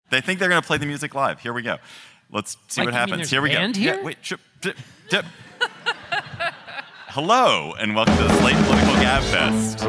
They think they're going to play the music live. Here we go. Let's see what happens. Here we go. Here? Yeah, wait. Dip. Hello, and welcome to the Slate Political Gabfest.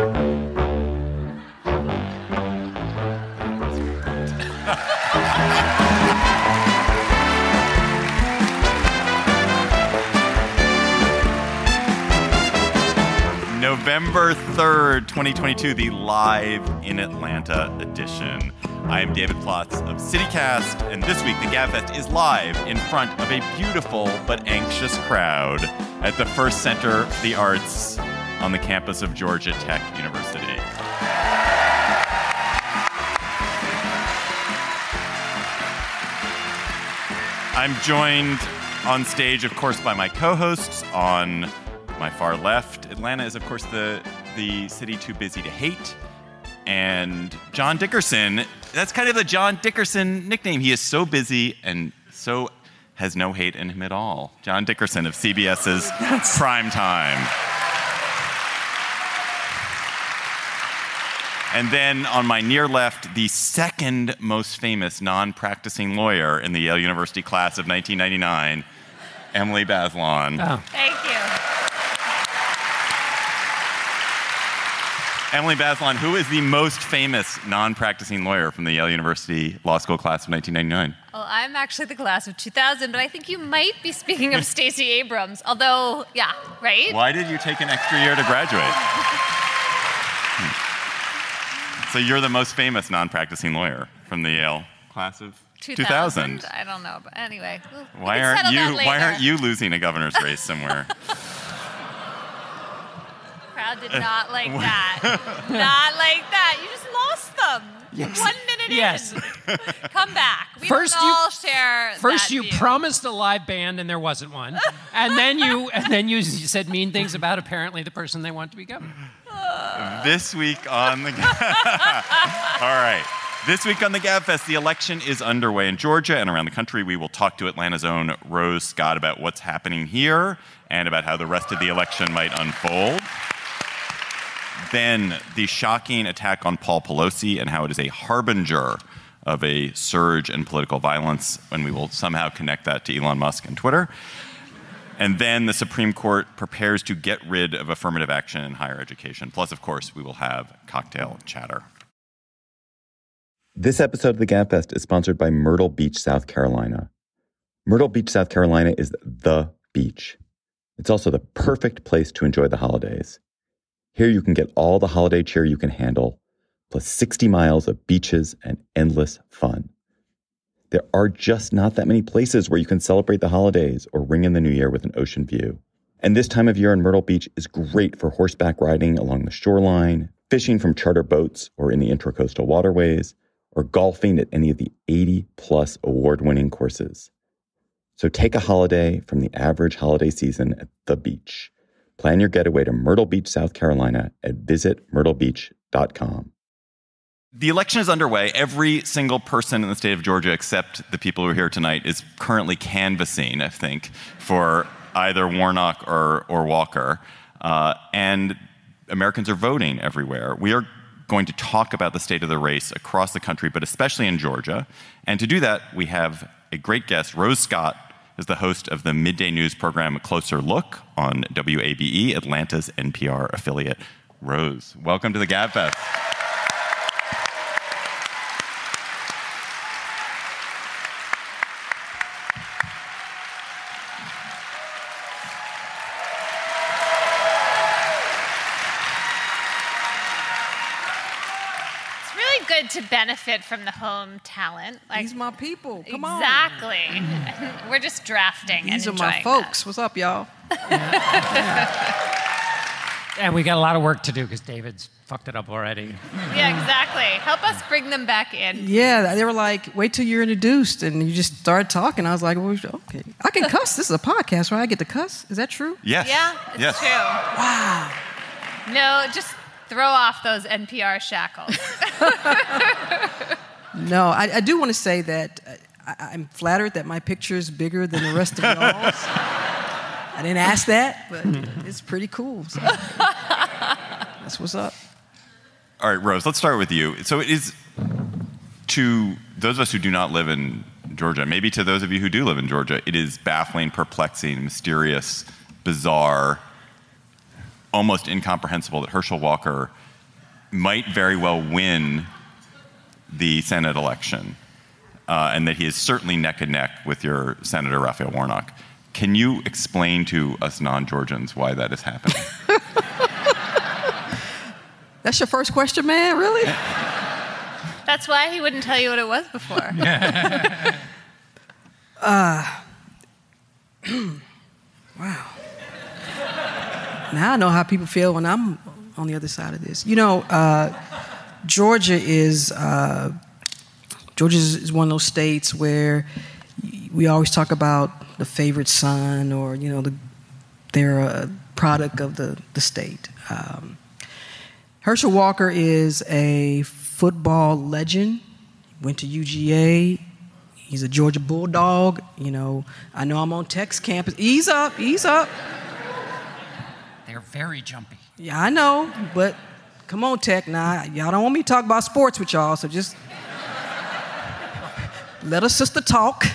November 3rd, 2022, the Live in Atlanta edition. I am David Plotz of CityCast, and this week the Gabfest is live in front of a beautiful but anxious crowd at the First Center for the Arts on the campus of Georgia Tech University. I'm joined on stage, of course, by my co-hosts. On my far left, Atlanta is, of course, the city too busy to hate. And John Dickerson, that's kind of the John Dickerson nickname. He is so busy and so has no hate in him at all. John Dickerson of CBS's Primetime. And then on my near left, the second most famous non-practicing lawyer in the Yale University class of 1999, Emily Bazelon. Oh. Thank you. Emily Bazelon, who is the most famous non-practicing lawyer from the Yale University Law School class of 1999? Well, I'm actually the class of 2000, but I think you might be speaking of Stacey Abrams, although, yeah, right? Why did you take an extra year to graduate? So you're the most famous non-practicing lawyer from the Yale class of 2000? I don't know, but anyway. Why aren't you losing a governor's race somewhere? Crowd did not like that. Not like that. You just lost them. Yes. 1 minute in. Come back. We First don't all share First that you view. promised a live band and there wasn't one. And then you said mean things about apparently the person they want to be governor. This week on the All right. This week on the Gabfest, the election is underway in Georgia and around the country. We will talk to Atlanta's own Rose Scott about what's happening here and about how the rest of the election might unfold. Then the shocking attack on Paul Pelosi and how it is a harbinger of a surge in political violence, and we will somehow connect that to Elon Musk and Twitter. And then the Supreme Court prepares to get rid of affirmative action in higher education. Plus, of course, we will have cocktail chatter. This episode of the Gabfest is sponsored by Myrtle Beach, South Carolina. Myrtle Beach, South Carolina is the beach. It's also the perfect place to enjoy the holidays. Here you can get all the holiday cheer you can handle, plus 60 miles of beaches and endless fun. There are just not that many places where you can celebrate the holidays or ring in the new year with an ocean view. And this time of year in Myrtle Beach is great for horseback riding along the shoreline, fishing from charter boats or in the intracoastal waterways, or golfing at any of the 80-plus award-winning courses. So take a holiday from the average holiday season at the beach. Plan your getaway to Myrtle Beach, South Carolina at visitmyrtlebeach.com. The election is underway. Every single person in the state of Georgia, except the people who are here tonight, is currently canvassing, I think, for either Warnock or Walker. And Americans are voting everywhere. We are going to talk about the state of the race across the country, but especially in Georgia. And to do that, we have a great guest. Rose Scott is the host of the midday news program A Closer Look on WABE, Atlanta's NPR affiliate. Rose, welcome to the Gabfest. Good to benefit from the home talent. These my people. Come on. Exactly. We're just drafting. These and are my enjoying folks. What's up, y'all? And we got a lot of work to do because David's fucked it up already. Yeah, exactly. Help us bring them back in. Yeah, they were like, wait till you're introduced, and you just started talking. I was like, well, okay. I can cuss. This is a podcast, right? I get to cuss. Is that true? Yes. Yeah, it's true. Wow. No, just throw off those NPR shackles. No, I do want to say that I'm flattered that my picture is bigger than the rest of y'all's. I didn't ask that, but it's pretty cool. So. That's what's up. All right, Rose, let's start with you. So it is to those of us who do not live in Georgia, maybe to those of you who do live in Georgia, it is baffling, perplexing, mysterious, bizarre, almost incomprehensible that Herschel Walker might very well win the Senate election, and that he is certainly neck and neck with your Senator Raphael Warnock. Can you explain to us non-Georgians why that is happening? That's your first question, man? Really? That's why he wouldn't tell you what it was before. Wow. Now I know how people feel when I'm on the other side of this. You know, Georgia is one of those states where we always talk about the favorite son, or they're a product of the state. Herschel Walker is a football legend. Went to UGA. He's a Georgia Bulldog. I know I'm on Tech's campus. Ease up. They're very jumpy. Yeah, I know, but come on, Tech. Now, y'all don't want me to talk about sports with y'all, so just let a sister talk.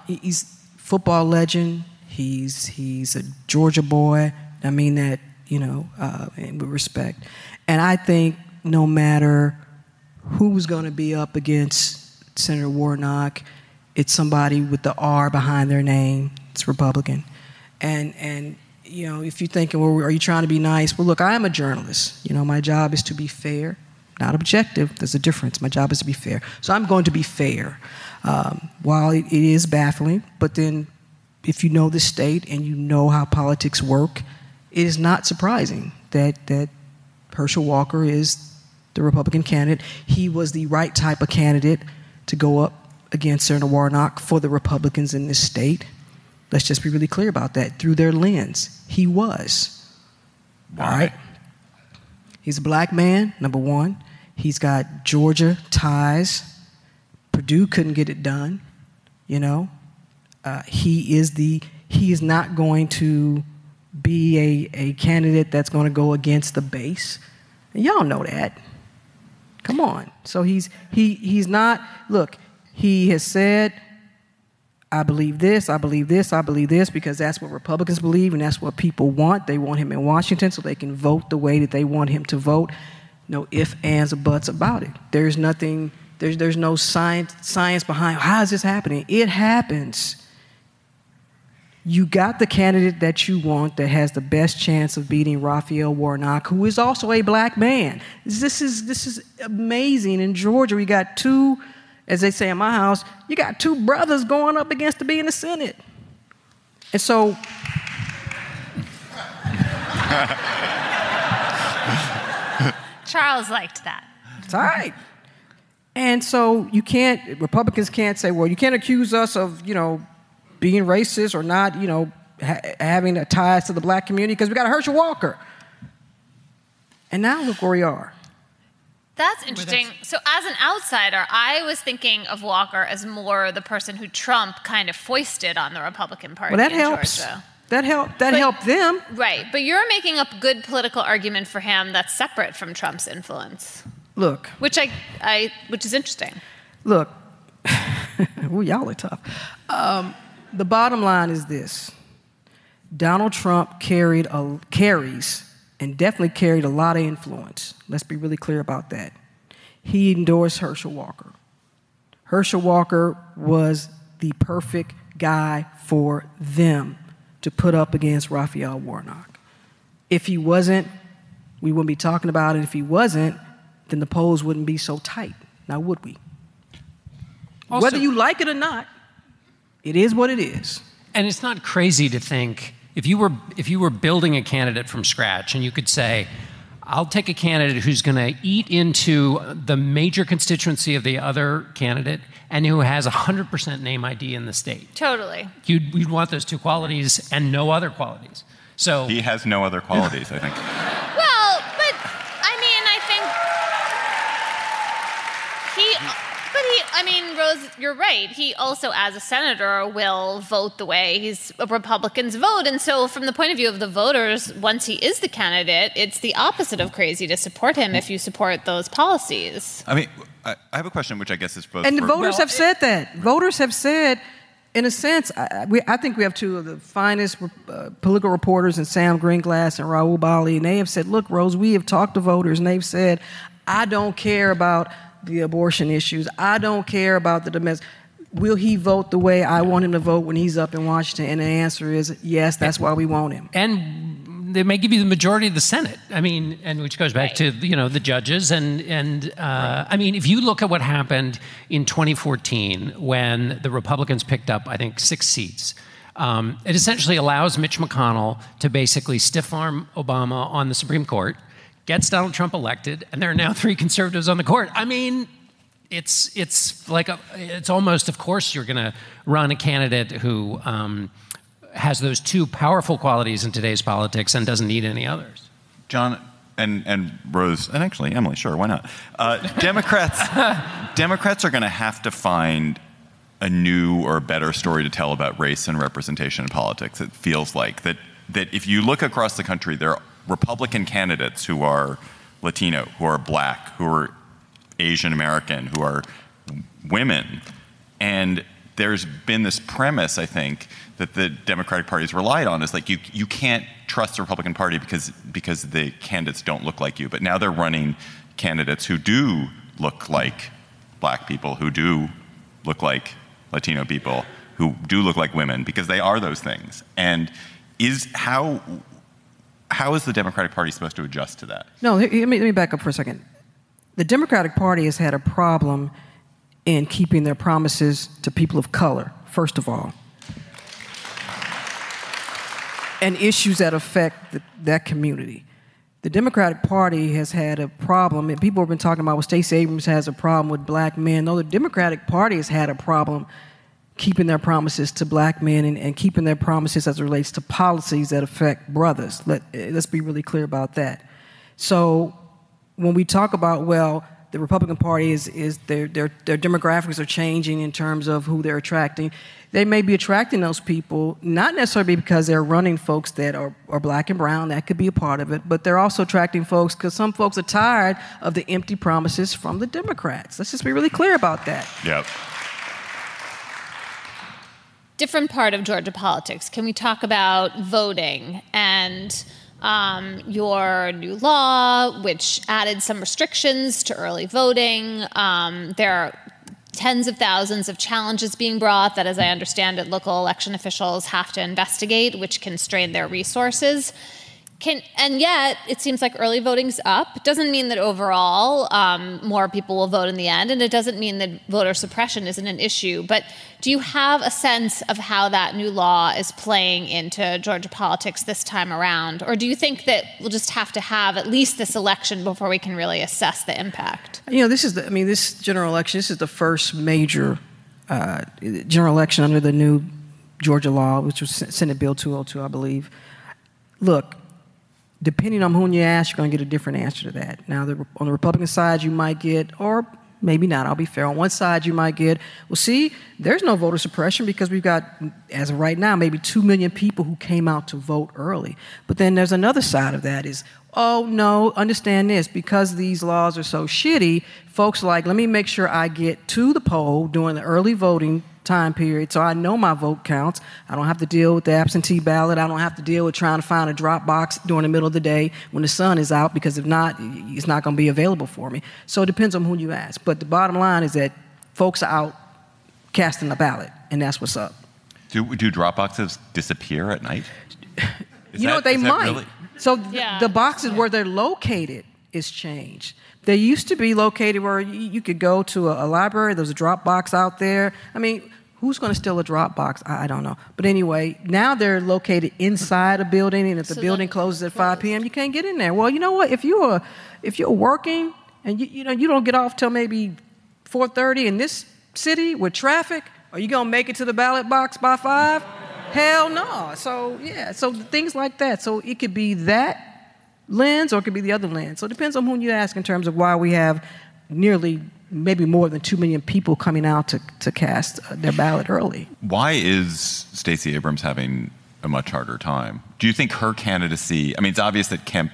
He's football legend. He's a Georgia boy. I mean that, and with respect. And I think no matter who's going to be up against Senator Warnock, it's somebody with the R behind their name. It's Republican. And if you're thinking, well, are you trying to be nice? Well, look, I am a journalist. My job is to be fair, not objective. There's a difference. My job is to be fair. So I'm going to be fair. While it is baffling, but then if you know the state and you know how politics work, it is not surprising that Herschel Walker is the Republican candidate. He was the right type of candidate to go up against Senator Warnock for the Republicans in this state. Let's just be really clear about that. Through their lens, he was. Why? All right? He's a black man, number one. He's got Georgia ties. Purdue couldn't get it done, He is not going to be a candidate that's going to go against the base. And y'all know that. Come on. So he's not. Look, he has said, I believe this, I believe this, I believe this, because that's what Republicans believe and that's what people want. They want him in Washington so they can vote the way that they want him to vote. No ifs, ands, or buts about it. There's nothing. There's no science behind how is this happening. It happens. You got the candidate that you want that has the best chance of beating Raphael Warnock, who is also a black man. This is amazing. In Georgia, we got two, as they say in my house, you got two brothers going up against to be in the Senate. And so Charles liked that. it's all right. And so Republicans can't say, well, you can't accuse us of, being racist or not, having ties to the black community because we got a Herschel Walker. And now look where we are. That's interesting. So as an outsider, I was thinking of Walker as more the person who Trump kind of foisted on the Republican Party Well, that in helps. Georgia. That helped them. Right, but you're making up good political argument for him that's separate from Trump's influence. Look. Which is interesting. Look. Ooh, y'all are tough. The bottom line is this. Donald Trump carries and definitely carried a lot of influence. Let's be really clear about that. He endorsed Herschel Walker. Herschel Walker was the perfect guy for them to put up against Raphael Warnock. If he wasn't, we wouldn't be talking about it. If he wasn't, then the polls wouldn't be so tight. Now, would we? Also, whether you like it or not, it is what it is. And it's not crazy to think, if you were building a candidate from scratch and you could say, I'll take a candidate who's going to eat into the major constituency of the other candidate and who has 100% name ID in the state. Totally. You'd want those two qualities and no other qualities. So He has no other qualities, I think. Well, but I mean, mean, Rose, you're right. He also, as a senator, will vote the way Republicans vote. And so from the point of view of the voters, once he is the candidate, it's the opposite of crazy to support him if you support those policies. I mean, I have a question which I guess is both. And the voters have said that. Voters have said, in a sense, I think we have two of the finest political reporters in Sam Greenglass and Raoul Bali, and they have said, look, Rose, we have talked to voters, and they've said, I don't care about the abortion issues. I don't care about the domestic. Will he vote the way I want him to vote when he's up in Washington? And the answer is yes, that's why we want him. And they may give you the majority of the Senate. I mean, and which goes back to, the judges. I mean, if you look at what happened in 2014 when the Republicans picked up, I think, 6 seats, it essentially allows Mitch McConnell to basically stiff-arm Obama on the Supreme Court, gets Donald Trump elected, and there are now 3 conservatives on the court. I mean, it's almost, of course, you're going to run a candidate who has those 2 powerful qualities in today's politics and doesn't need any others. John and Rose, and actually Emily, sure, why not? Democrats are going to have to find a new or better story to tell about race and representation in politics. It feels like that if you look across the country, there are Republican candidates who are Latino, who are Black, who are Asian American, who are women, and there's been this premise, I think, that the Democratic Party has relied on is like you can't trust the Republican Party because the candidates don't look like you. But now they're running candidates who do look like Black people, who do look like Latino people, who do look like women, because they are those things. And how is the Democratic Party supposed to adjust to that? No, let me back up for a second. The Democratic Party has had a problem in keeping their promises to people of color, first of all, and issues that affect that community. The Democratic Party has had a problem, and people have been talking about, well, Stacey Abrams has a problem with Black men. No, the Democratic Party has had a problem keeping their promises to Black men and keeping their promises as it relates to policies that affect brothers. Let's be really clear about that. So when we talk about, well, the Republican Party is their demographics are changing in terms of who they're attracting. They may be attracting those people, not necessarily because they're running folks that are Black and brown, that could be a part of it, but they're also attracting folks because some folks are tired of the empty promises from the Democrats. Let's just be really clear about that. Yep. Different part of Georgia politics. Can we talk about voting and your new law, which added some restrictions to early voting? There are tens of thousands of challenges being brought that, as I understand it, local election officials have to investigate, which can strain their resources. And yet, it seems like early voting's up. It doesn't mean that overall more people will vote in the end, and it doesn't mean that voter suppression isn't an issue. But do you have a sense of how that new law is playing into Georgia politics this time around? Or do you think that we'll just have to have at least this election before we can really assess the impact? This general election, this is the first major general election under the new Georgia law, which was Senate Bill 202, I believe. Look, depending on whom you ask, you're going to get a different answer to that. Now, on the Republican side, you might get, or maybe not, I'll be fair. On one side, you might get, well, see, there's no voter suppression because we've got, as of right now, maybe 2 million people who came out to vote early. But then there's another side of that is, oh, no, understand this, because these laws are so shitty, folks are like, let me make sure I get to the poll during the early voting time period so I know my vote counts. I don't have to deal with the absentee ballot. I don't have to deal with trying to find a drop box during the middle of the day when the sun is out, because if not, it's not going to be available for me. So it depends on who you ask. But the bottom line is that folks are out casting a ballot, and that's what's up. Do drop boxes disappear at night? They might. Really? So the boxes where they're located is changed. They used to be located where you could go to a library. There's a drop box out there. I mean, who's going to steal a drop box? I don't know. But anyway, now they're located inside a building, and if the building closes at 5 p.m., you can't get in there. Well, you know what? If you're working and you don't get off till maybe 4:30 in this city with traffic, are you going to make it to the ballot box by 5? Hell no. So things like that. So it could be that lens or it could be the other lens. So it depends on who you ask in terms of why we have nearly maybe more than 2 million people coming out to cast their ballot early. Why is Stacey Abrams having a much harder time? Do you think her candidacy, I mean, it's obvious that Kemp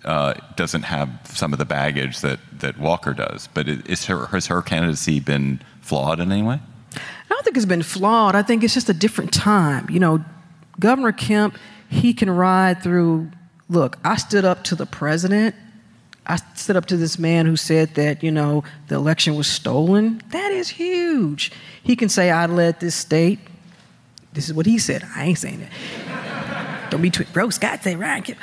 doesn't have some of the baggage that Walker does, but has her candidacy been flawed in any way? I don't think it's been flawed. I think it's just a different time. You know, Governor Kemp, he can ride through, look, I stood up to the president. I stood up to this man who said that, you know, the election was stolen. That is huge. He can say, I led this state. This is what he said. I ain't saying that. Don't be bro, Scott say Ryan Kemp.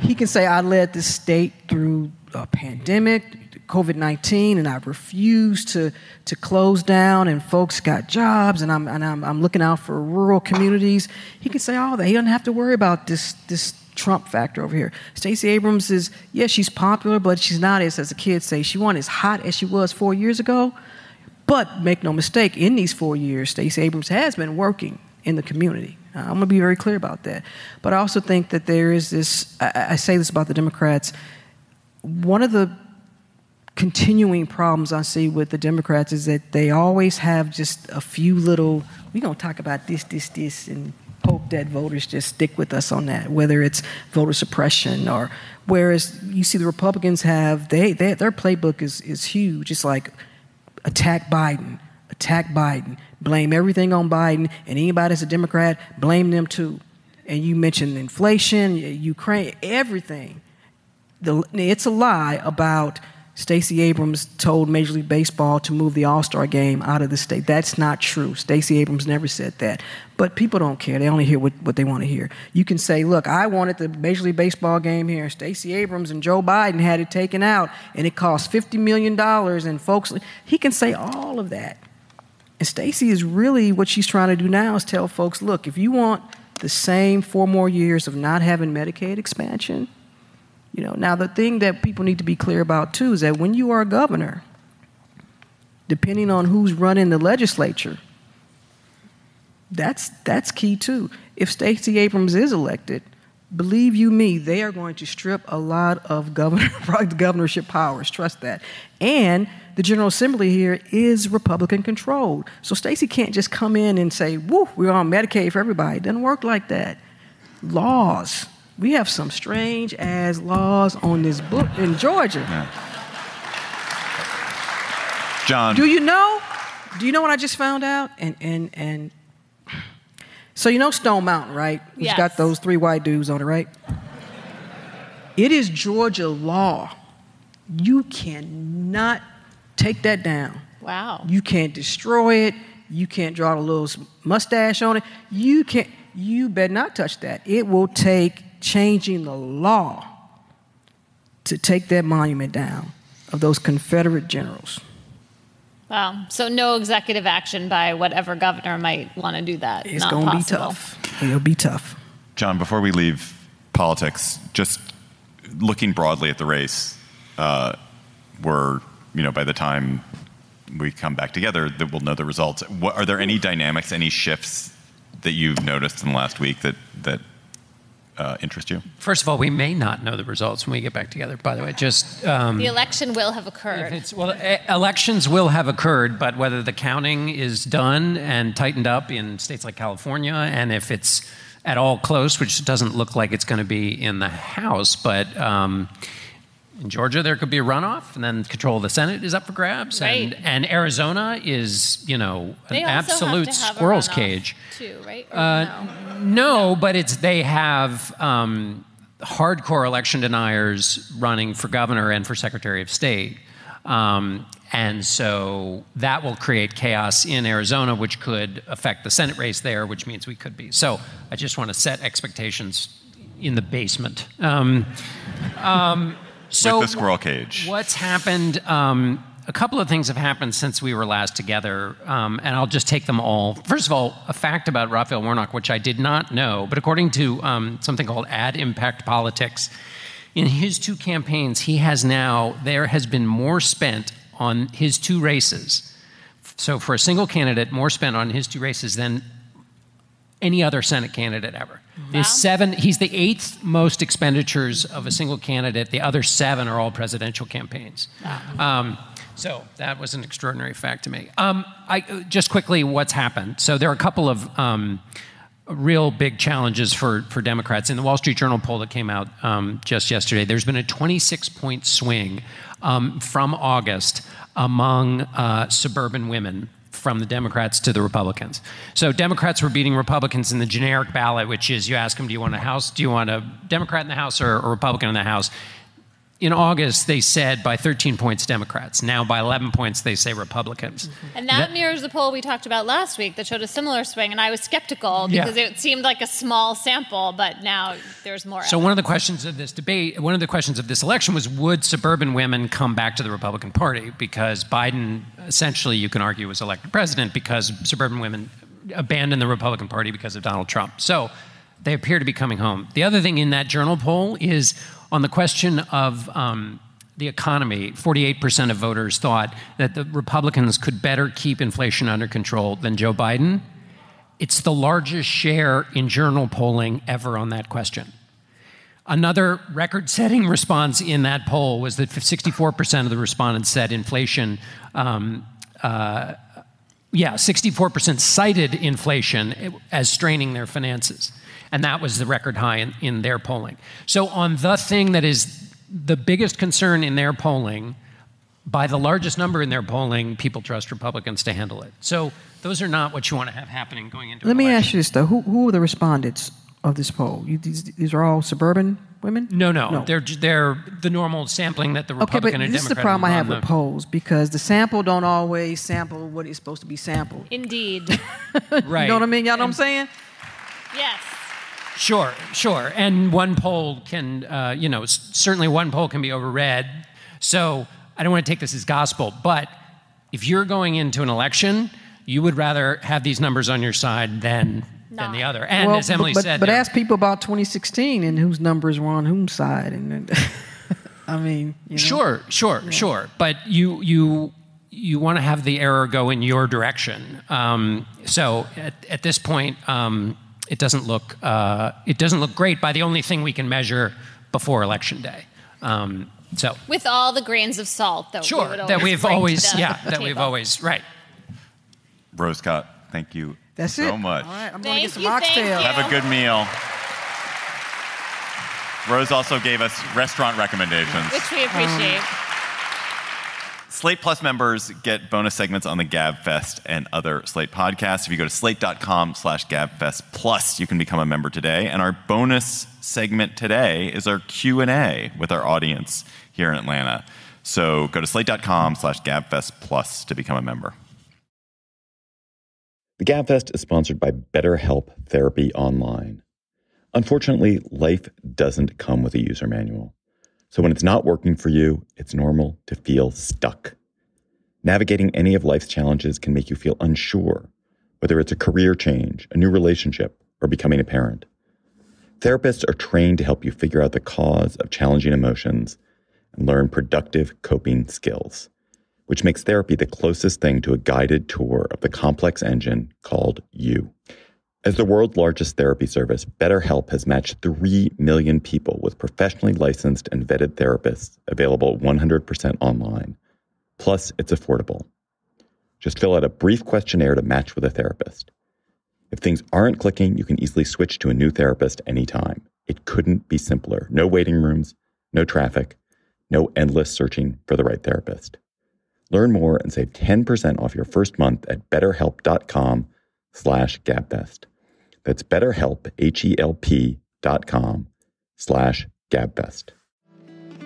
He can say, I led this state through a pandemic, COVID-19, and I refused to close down, and folks got jobs, and I'm looking out for rural communities. He can say all that. He doesn't have to worry about this Trump factor over here. Stacey Abrams is, she's popular, but she's not, as the kids say, she wasn't as hot as she was 4 years ago. But make no mistake, in these 4 years, Stacey Abrams has been working in the community. I'm going to be very clear about that. But I also think that there is this, I say this about the Democrats, one of the continuing problems I see with the Democrats is that they always have just a few little, we're going to talk about this, and hope that voters just stick with us on that, whether it's voter suppression or, whereas you see the Republicans have, their playbook is huge. It's like attack Biden, blame everything on Biden, and anybody that's a Democrat, blame them too. And you mentioned inflation, Ukraine, everything. It's a lie about Stacey Abrams told Major League Baseball to move the All-Star game out of the state. That's not true. Stacey Abrams never said that. But people don't care. They only hear what they want to hear. You can say, look, I wanted the Major League Baseball game here. Stacey Abrams and Joe Biden had it taken out, and it cost $50 million, and folks, he can say all of that. And Stacey is really, what she's trying to do now is tell folks, look, if you want the same 4 more years of not having Medicaid expansion, you know, now the thing that people need to be clear about too is that when you are a governor, depending on who's running the legislature, that's key too. If Stacey Abrams is elected, believe you me, they are going to strip a lot of governorship powers. Trust that. And the General Assembly here is Republican controlled. So Stacey can't just come in and say, woo, we're on Medicaid for everybody. It doesn't work like that. Laws. We have some strange ass laws on this book in Georgia. Yeah. John. Do you know what I just found out? And so you know Stone Mountain, right? Yes. It's got those 3 white dudes on it, right? It is Georgia law. You cannot take that down. Wow. You can't destroy it. You can't draw a little mustache on it. You better not touch that. It will take changing the law to take that monument down of those Confederate generals. Wow. So no executive action by whatever governor might want to do that. It's Not going to be possible. tough. It'll be tough. John, before we leave politics, just looking broadly at the race, we're, by the time we come back together, that we'll know the results. Are there any dynamics, any shifts that you've noticed in the last week that interest you? First of all, we may not know the results when we get back together, by the way. Just the election will have occurred. Elections will have occurred, but whether the counting is done and tightened up in states like California, and if it's at all close, which doesn't look like it's going to be in the House, but in Georgia, there could be a runoff, and then control of the Senate is up for grabs. Right. And Arizona is, an absolute squirrel's cage. Too, right? No, but they have hardcore election deniers running for governor and for Secretary of State. And so that will create chaos in Arizona, which could affect the Senate race there, which means we could be. So I just want to set expectations in the basement. So with the squirrel cage. What's happened? A couple of things have happened since we were last together, and I'll just take them all. First of all, a fact about Raphael Warnock, which I did not know, but according to something called Ad Impact Politics, in his 2 campaigns, there has been more spent on his 2 races. So for a single candidate, more spent on his 2 races than any other Senate candidate ever. Wow. He's the 8th most expenditures of a single candidate. The other 7 are all presidential campaigns. Wow. So that was an extraordinary fact to me. Just quickly, what's happened? So there are a couple of real big challenges for Democrats. In the Wall Street Journal poll that came out just yesterday, there's been a 26-point swing from August among suburban women from the Democrats to the Republicans. So Democrats were beating Republicans in the generic ballot, which is you ask them, do you want a Democrat in the House or a Republican in the House? In August, they said by 13 points Democrats. Now by 11 points, they say Republicans. And that mirrors the poll we talked about last week that showed a similar swing, and I was skeptical because it seemed like a small sample, but now there's more evidence. So one of the questions of this debate, one of the questions of this election was, would suburban women come back to the Republican Party? Because Biden, essentially, you can argue, was elected president because suburban women abandoned the Republican Party because of Donald Trump. So they appear to be coming home. The other thing in that Journal poll is, on the question of the economy, 48% of voters thought that the Republicans could better keep inflation under control than Joe Biden. It's the largest share in Journal polling ever on that question. Another record-setting response in that poll was that 64% of the respondents said inflation, 64% cited inflation as straining their finances. And that was the record high in their polling. So on the thing that is the biggest concern in their polling, by the largest number in their polling, people trust Republicans to handle it. So those are not what you want to have happening going into an election. Let me ask you this, though. Who are the respondents of this poll? These are all suburban women? No. They're the normal sampling that the Republican and Democrat. This is the problem I have with polls, because the sample don't always sample what is supposed to be sampled. Indeed. Right. You know what I mean? Y'all know what I'm saying? Yes. Sure. And one poll can, certainly one poll can be overread. So I don't want to take this as gospel, but if you're going into an election, you would rather have these numbers on your side than the other. And as Emily said... But ask people about 2016 and whose numbers were on whose side. And I mean, Sure. But you want to have the error go in your direction. So at this point... It doesn't look great by the only thing we can measure before Election Day. With all the grains of salt that we've always right. Rose Scott, thank you That's so it. much. All right, I'm going to get some oxtail. Have a good meal. Rose also gave us restaurant recommendations, which we appreciate. Slate Plus members get bonus segments on the Gabfest and other Slate podcasts. If you go to slate.com/Gabfest Plus, you can become a member today. And our bonus segment today is our Q&A with our audience here in Atlanta. So go to slate.com/Gabfest Plus to become a member. The Gabfest is sponsored by BetterHelp Therapy Online. Unfortunately, life doesn't come with a user manual. So when it's not working for you, it's normal to feel stuck. Navigating any of life's challenges can make you feel unsure, whether it's a career change, a new relationship, or becoming a parent. Therapists are trained to help you figure out the cause of challenging emotions and learn productive coping skills, which makes therapy the closest thing to a guided tour of the complex engine called you. As the world's largest therapy service, BetterHelp has matched 3 million people with professionally licensed and vetted therapists available 100% online. Plus, it's affordable. Just fill out a brief questionnaire to match with a therapist. If things aren't clicking, you can easily switch to a new therapist anytime. It couldn't be simpler. No waiting rooms, no traffic, no endless searching for the right therapist. Learn more and save 10% off your first month at betterhelp.com/Gabfest. That's BetterHelp, HELP.com/Gabfest.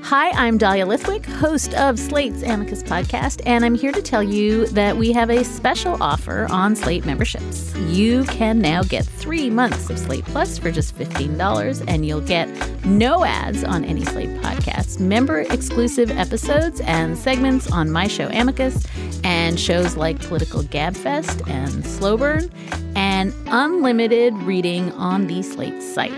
Hi, I'm Dahlia Lithwick, host of Slate's Amicus podcast, and I'm here to tell you that we have a special offer on Slate memberships. You can now get 3 months of Slate Plus for just $15, and you'll get no ads on any Slate podcasts, member-exclusive episodes and segments on my show Amicus, and shows like Political Gabfest and Slow Burn, and unlimited reading on the Slate site.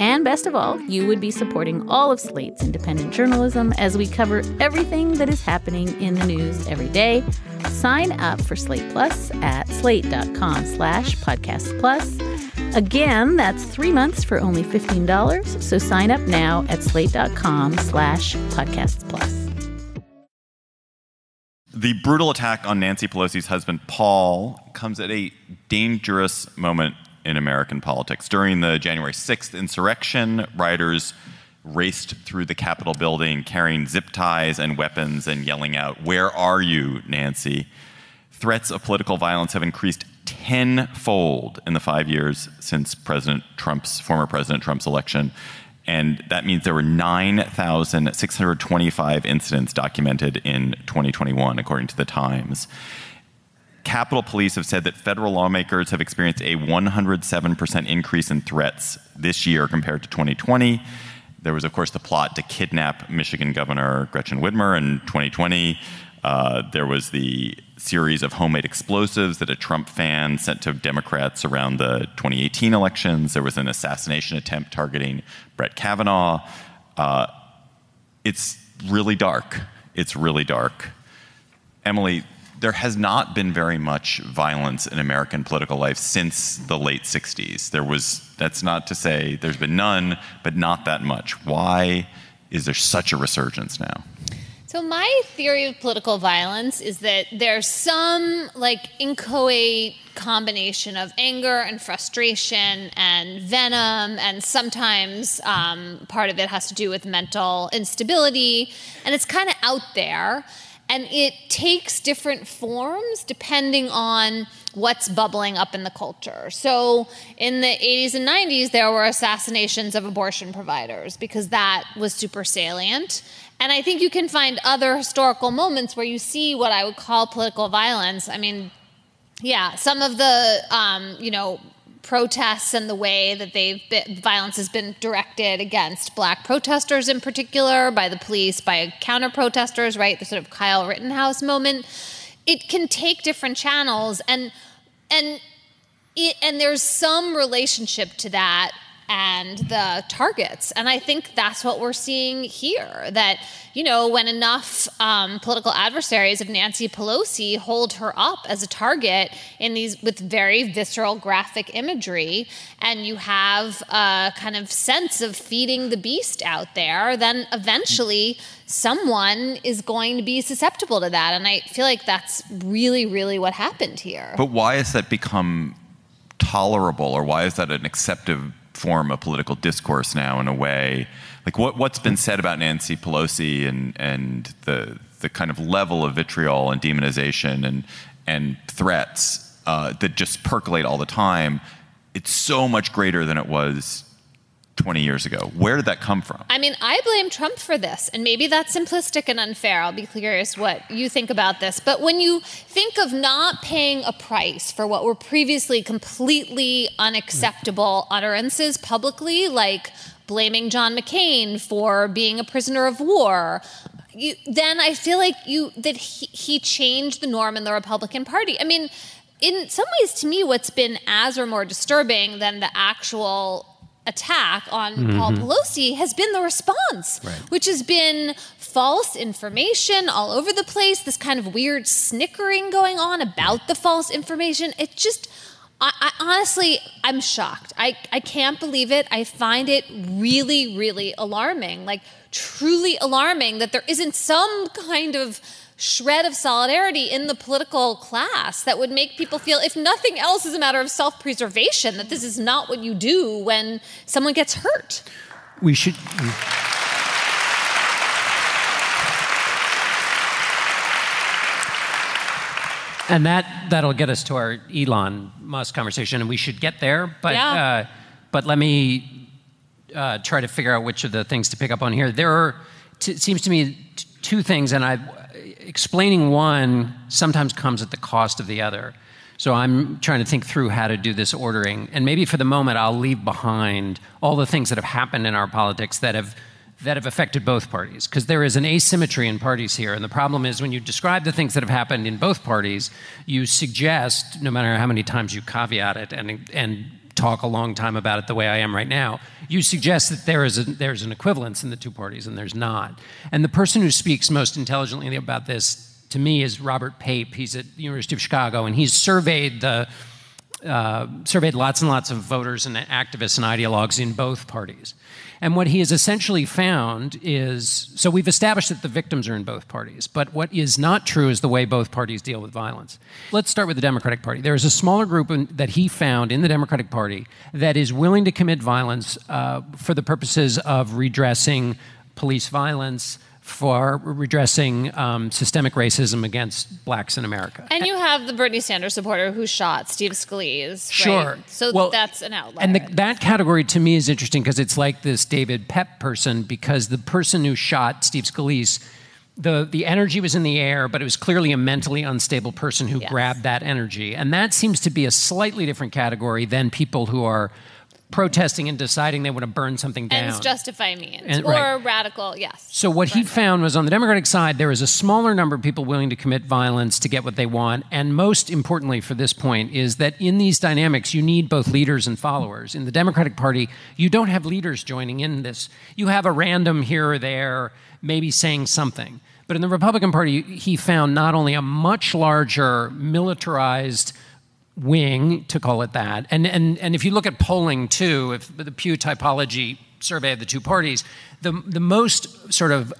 And best of all, you would be supporting all of Slate's independent journalism as we cover everything that is happening in the news every day. Sign up for Slate Plus at slate.com/podcast plus. Again, that's 3 months for only $15. So sign up now at slate.com/podcasts plus. The brutal attack on Nancy Pelosi's husband, Paul, comes at a dangerous moment in American politics. During the January 6th insurrection, rioters raced through the Capitol building carrying zip ties and weapons and yelling out, "Where are you, Nancy?" Threats of political violence have increased tenfold in the 5 years since former President Trump's election. And that means there were 9,625 incidents documented in 2021, according to the Times. Capitol Police have said that federal lawmakers have experienced a 107% increase in threats this year compared to 2020. There was, of course, the plot to kidnap Michigan Governor Gretchen Whitmer in 2020. There was the series of homemade explosives that a Trump fan sent to Democrats around the 2018 elections. There was an assassination attempt targeting Brett Kavanaugh. It's really dark. It's really dark. Emily, there has not been very much violence in American political life since the late 60s. That's not to say there's been none, but not that much. Why is there such a resurgence now? So my theory of political violence is that there's some inchoate combination of anger and frustration and venom, and sometimes part of it has to do with mental instability, and it's kind of out there, and it takes different forms depending on what's bubbling up in the culture. So in the 80s and 90s, there were assassinations of abortion providers because that was super salient. And I think you can find other historical moments where you see what I would call political violence. I mean, yeah, some of the, protests and the way that violence has been directed against black protesters in particular by the police, by counter-protesters, right? The sort of Kyle Rittenhouse moment. It can take different channels, and there's some relationship to that and the targets. And I think that's what we're seeing here, that, when enough political adversaries of Nancy Pelosi hold her up as a target with very visceral graphic imagery, and you have a kind of sense of feeding the beast out there, then eventually someone is going to be susceptible to that. And I feel like that's really, really what happened here. But why has that become tolerable, or why is that an accepted form of political discourse now in a way? What's been said about Nancy Pelosi and the kind of level of vitriol and demonization and threats that just percolate all the time, it's so much greater than it was 20 years ago. Where did that come from? I mean, I blame Trump for this, and maybe that's simplistic and unfair. I'll be curious what you think about this. But when you think of not paying a price for what were previously completely unacceptable utterances publicly, like blaming John McCain for being a prisoner of war, then I feel like that he changed the norm in the Republican Party. I mean, in some ways, to me, what's been as or more disturbing than the actual attack on Paul Pelosi has been the response, which has been false information all over the place, this kind of weird snickering going on about the false information. It just, I honestly, I'm shocked. I can't believe it. I find it really, really alarming, truly alarming that there isn't some kind of shred of solidarity in the political class that would make people feel, if nothing else, is a matter of self-preservation, that this is not what you do when someone gets hurt. We should... And that'll get us to our Elon Musk conversation, and we should get there. But but let me try to figure out which of the things to pick up on here. There are, it seems to me, two things, and explaining one sometimes comes at the cost of the other. So I'm trying to think through how to do this ordering. And maybe for the moment, I'll leave behind all the things that have happened in our politics that have affected both parties, because there is an asymmetry in parties here. And the problem is, when you describe the things that have happened in both parties, you suggest, no matter how many times you caveat it and talk a long time about it the way I am right now, you suggest that there's an equivalence in the two parties, and there's not. And the person who speaks most intelligently about this, to me, is Robert Pape. He's at the University of Chicago, and he's surveyed the surveyed lots and lots of voters and activists and ideologues in both parties. And what he has essentially found is, so we've established that the victims are in both parties, but what is not true is the way both parties deal with violence. Let's start with the Democratic Party. There is a smaller group that he found in the Democratic Party that is willing to commit violence for the purposes of redressing police violence, for redressing systemic racism against blacks in America. And you have the Bernie Sanders supporter who shot Steve Scalise, sure. Right? So that's an outlier. And that category to me is interesting because it's like this David Pep person, because the person who shot Steve Scalise, the energy was in the air, but it was clearly a mentally unstable person who grabbed that energy. And that seems to be a slightly different category than people who are protesting and deciding they want to burn something down. Ends justify means. Or radical, yes. So what he found was on the Democratic side, there is a smaller number of people willing to commit violence to get what they want. And most importantly for this point is that in these dynamics, you need both leaders and followers. In the Democratic Party, you don't have leaders joining in this. You have a random here or there, maybe saying something. But in the Republican Party, he found not only a much larger militarized wing, to call it that. And if you look at polling too, if the Pew typology survey of the two parties, the most sort of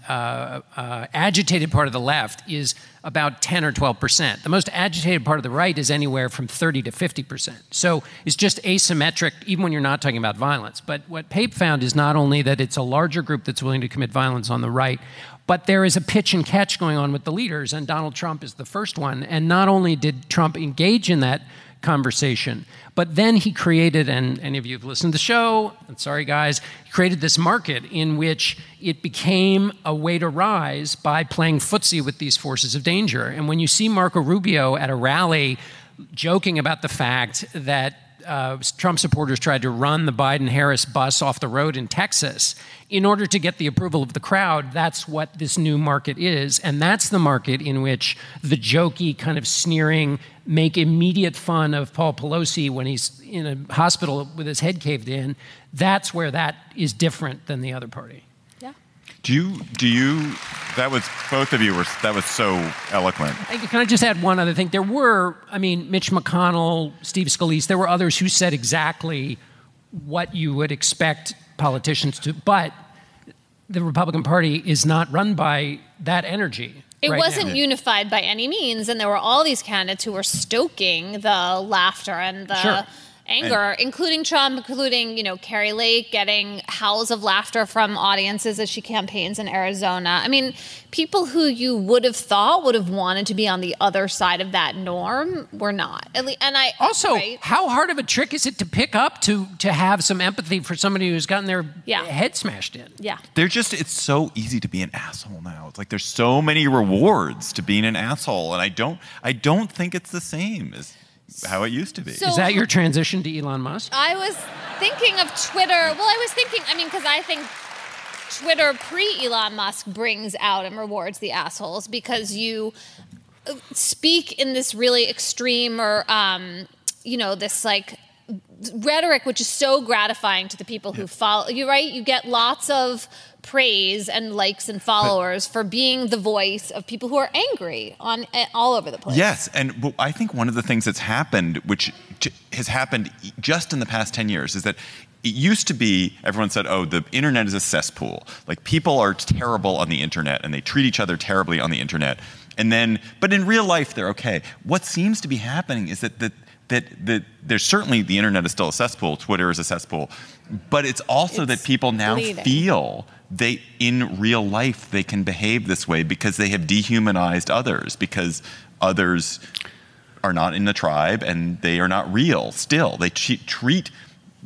agitated part of the left is about 10 or 12%. The most agitated part of the right is anywhere from 30 to 50%. So it's just asymmetric, even when you're not talking about violence. But what Pape found is not only that it's a larger group that's willing to commit violence on the right, but there is a pitch and catch going on with the leaders, and Donald Trump is the first one. And not only did Trump engage in that conversation, but then he created, and any of you who've listened to the show, and sorry guys, he created this market in which it became a way to rise by playing footsie with these forces of danger. And when you see Marco Rubio at a rally joking about the fact that Trump supporters tried to run the Biden-Harris bus off the road in Texas in order to get the approval of the crowd, that's what this new market is. And that's the market in which the jokey, kind of sneering, make immediate fun of Paul Pelosi when he's in a hospital with his head caved in. That's where that is different than the other party. Yeah. Do you, that was, both of you were, that was so eloquent. Can I just add one other thing? There were, Mitch McConnell, Steve Scalise, there were others who said exactly what you would expect politicians to, but the Republican Party is not run by that energy. It right wasn't now. unified by any means, and there were all these candidates who were stoking the laughter and the anger, including Trump, including, Carrie Lake getting howls of laughter from audiences as she campaigns in Arizona. I mean, people who you would have thought would have wanted to be on the other side of that norm were not. How hard of a trick is it to pick up to have some empathy for somebody who's gotten their head smashed in? Yeah. It's so easy to be an asshole now. It's like there's so many rewards to being an asshole, and I don't think it's the same as how it used to be. So, is that your transition to Elon Musk? I was thinking of Twitter. Well, because I think Twitter pre-Elon Musk brings out and rewards the assholes because you speak in this really extreme or, this like rhetoric, which is so gratifying to the people who follow you, right? You get lots of praise and likes and followers for being the voice of people who are angry on all over the place. Yes, and I think one of the things that's happened, which has happened just in the past 10 years, is that it used to be, everyone said, oh, the internet is a cesspool. Like, people are terrible on the internet, and they treat each other terribly on the internet. But in real life, they're okay. What seems to be happening is that there's certainly, the internet is still a cesspool, Twitter is a cesspool, but it's also that people now feel in real life they can behave this way because they have dehumanized others, because others are not in the tribe and they are not real still. They treat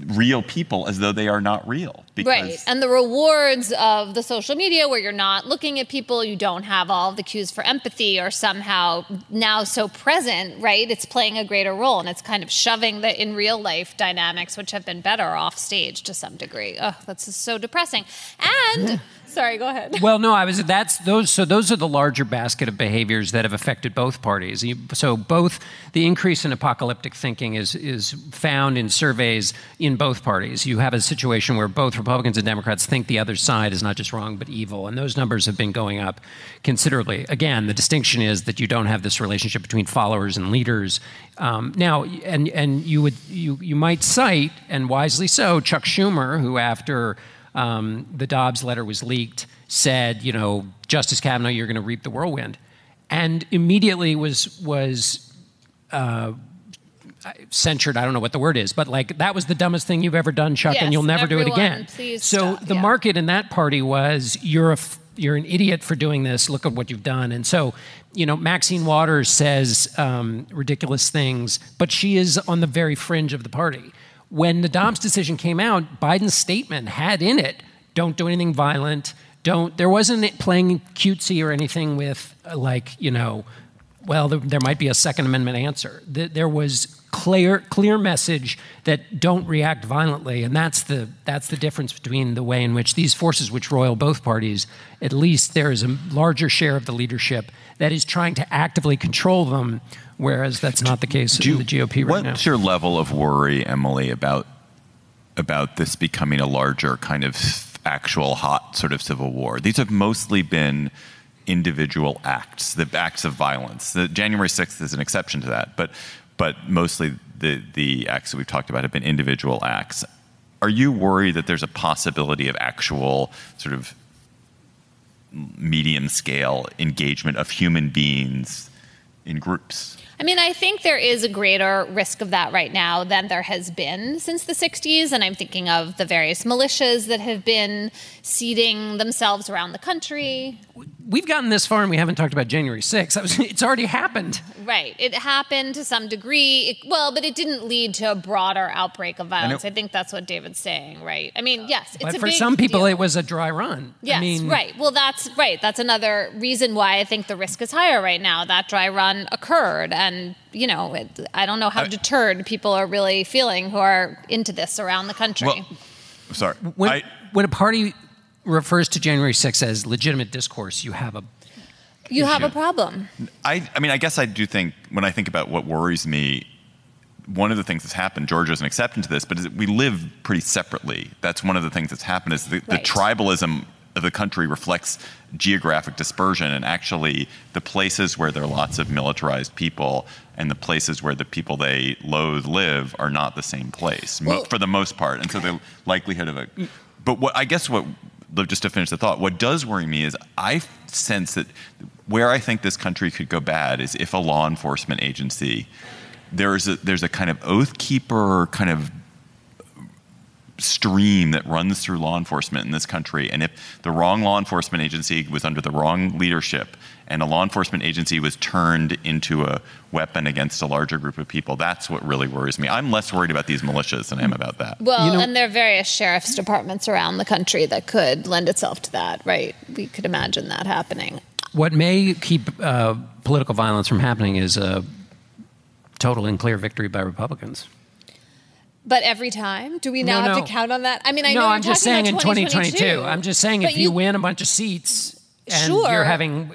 real people as though they are not real. Right. And the rewards of the social media where you're not looking at people, you don't have all of the cues for empathy are somehow now so present, right? It's playing a greater role, and it's kind of shoving the in real life dynamics, which have been better off stage to some degree. Oh, that's just so depressing. And sorry, go ahead. Well, no, those are the larger basket of behaviors that have affected both parties. So both the increase in apocalyptic thinking is found in surveys in both parties. You have a situation where both Republicans and Democrats think the other side is not just wrong, but evil. And those numbers have been going up considerably. Again, the distinction is that you don't have this relationship between followers and leaders. Now, and you might cite, and wisely so, Chuck Schumer, who after the Dobbs letter was leaked, said, Justice Kavanaugh, you're going to reap the whirlwind. And immediately was censured. I don't know what the word is, but that was the dumbest thing you've ever done, Chuck, and you'll never do it again. So the market in that party was, you're an idiot for doing this. Look at what you've done. And so, Maxine Waters says ridiculous things, but she is on the very fringe of the party. When the Dobbs decision came out, Biden's statement had in it, don't do anything violent. There wasn't playing cutesy or anything with there might be a Second Amendment answer. There was clear message that don't react violently, and that's the difference between the way in which these forces, which roil both parties, at least there is a larger share of the leadership that is trying to actively control them, whereas that's not the case in the GOP right now. What's your level of worry, Emily, about this becoming a larger kind of actual hot sort of civil war? These have mostly been individual acts, the acts of violence. The January 6th is an exception to that, but mostly the acts that we've talked about have been individual acts. Are you worried that there's a possibility of actual sort of medium scale engagement of human beings in groups? I mean, I think there is a greater risk of that right now than there has been since the 60s. And I'm thinking of the various militias that have been seeding themselves around the country. We've gotten this far and we haven't talked about January 6th. It's already happened. Right. It happened to some degree. But it didn't lead to a broader outbreak of violence. I think that's what David's saying, right? I mean, yes, it's a big deal. But for some people, it was a dry run. Yes, right. Well, that's right. That's another reason why I think the risk is higher right now. That dry run occurred. And, I don't know how deterred people are really feeling who are into this around the country. Well, sorry. When a party refers to January 6th as legitimate discourse, you have a problem. I guess I do think, when I think about what worries me, one of the things that's happened, Georgia's an exception to this, but is that we live pretty separately. That's one of the things that's happened, is the tribalism of the country reflects geographic dispersion, and actually the places where there are lots of militarized people and the places where the people they loathe live are not the same place for the most part. And so the likelihood of just to finish the thought, what does worry me is I sense that where I think this country could go bad is if a law enforcement agency, there's a kind of oath keeper kind of stream that runs through law enforcement in this country. And if the wrong law enforcement agency was under the wrong leadership and a law enforcement agency was turned into a weapon against a larger group of people, that's what really worries me. I'm less worried about these militias than I am about that. Well, and there are various sheriff's departments around the country that could lend itself to that, right? We could imagine that happening. What may keep political violence from happening is a total and clear victory by Republicans. But every time? Do we now have to count on that? I mean, I'm just saying in 2022. I'm just saying if you win a bunch of seats and you're having,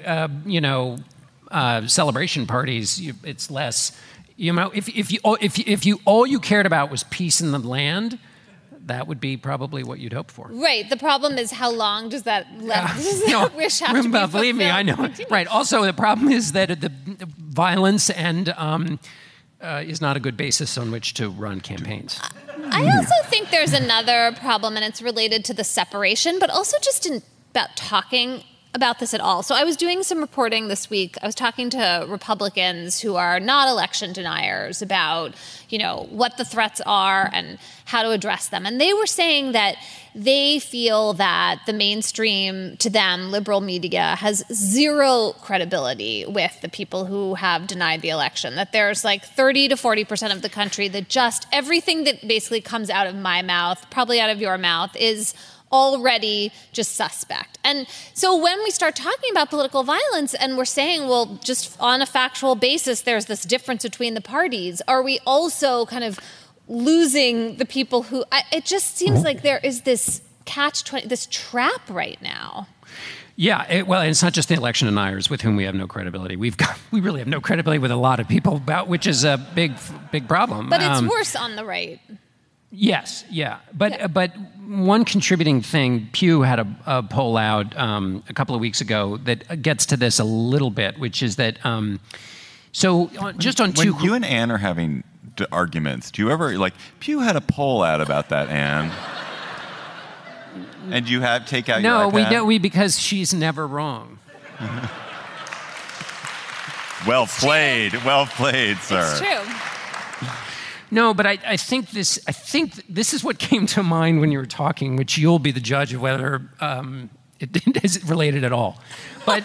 celebration parties, it's less. If all you cared about was peace in the land, that would be probably what you'd hope for. Right. The problem is, how long does that wish have to be fulfilled? Believe me, I know. Right. Also, the problem is that the violence and is not a good basis on which to run campaigns. I also think there's another problem, and it's related to the separation, but also just about talking about this at all. So I was doing some reporting this week. I was talking to Republicans who are not election deniers about, what the threats are and how to address them. And they were saying that they feel that the mainstream, to them, liberal media, has zero credibility with the people who have denied the election. That there's 30 to 40% of the country that just everything that basically comes out of my mouth, probably out of your mouth, is already just suspect. And so when we start talking about political violence and we're saying, well, just on a factual basis, there's this difference between the parties, are we also kind of losing the people who... it just seems like there is this catch-20, this trap right now. Yeah, it's not just the election deniers with whom we have no credibility. We really have no credibility with a lot of people, which is a big problem. But it's worse on the right. Yes, yeah. But one contributing thing, Pew had a poll out a couple of weeks ago that gets to this a little bit, which is that when you and Ann are having arguments, do you ever, like, Pew had a poll out about that, Ann? And you take out your iPad? No, because she's never wrong. Well played, sir. It's true. No, but I think this is what came to mind when you were talking, which you'll be the judge of whether it is related at all. But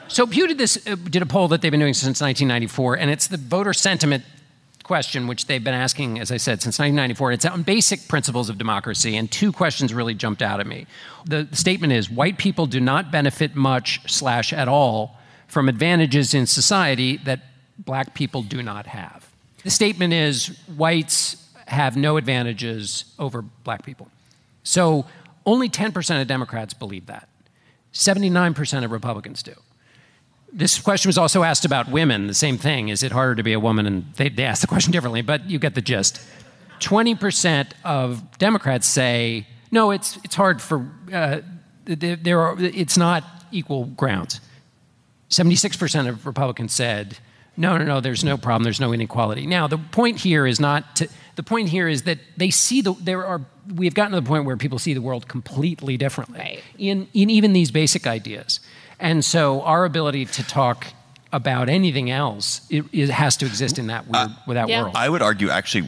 so Pew did a poll that they've been doing since 1994, and it's the voter sentiment question, which they've been asking, as I said, since 1994. It's on basic principles of democracy, and two questions really jumped out at me. The statement is, white people do not benefit much / at all from advantages in society that black people do not have. The statement is whites have no advantages over black people. So only 10% of Democrats believe that. 79% of Republicans do. This question was also asked about women, the same thing. Is it harder to be a woman? And they asked the question differently, but you get the gist. 20% of Democrats say, no, it's hard for, it's not equal grounds. 76% of Republicans said, no, there's no problem, there's no inequality. Now, the point here is the point here is that they see we've gotten to the point where people see the world completely differently, right, in even these basic ideas. And so our ability to talk about anything else, it has to exist in that world. I would argue, actually,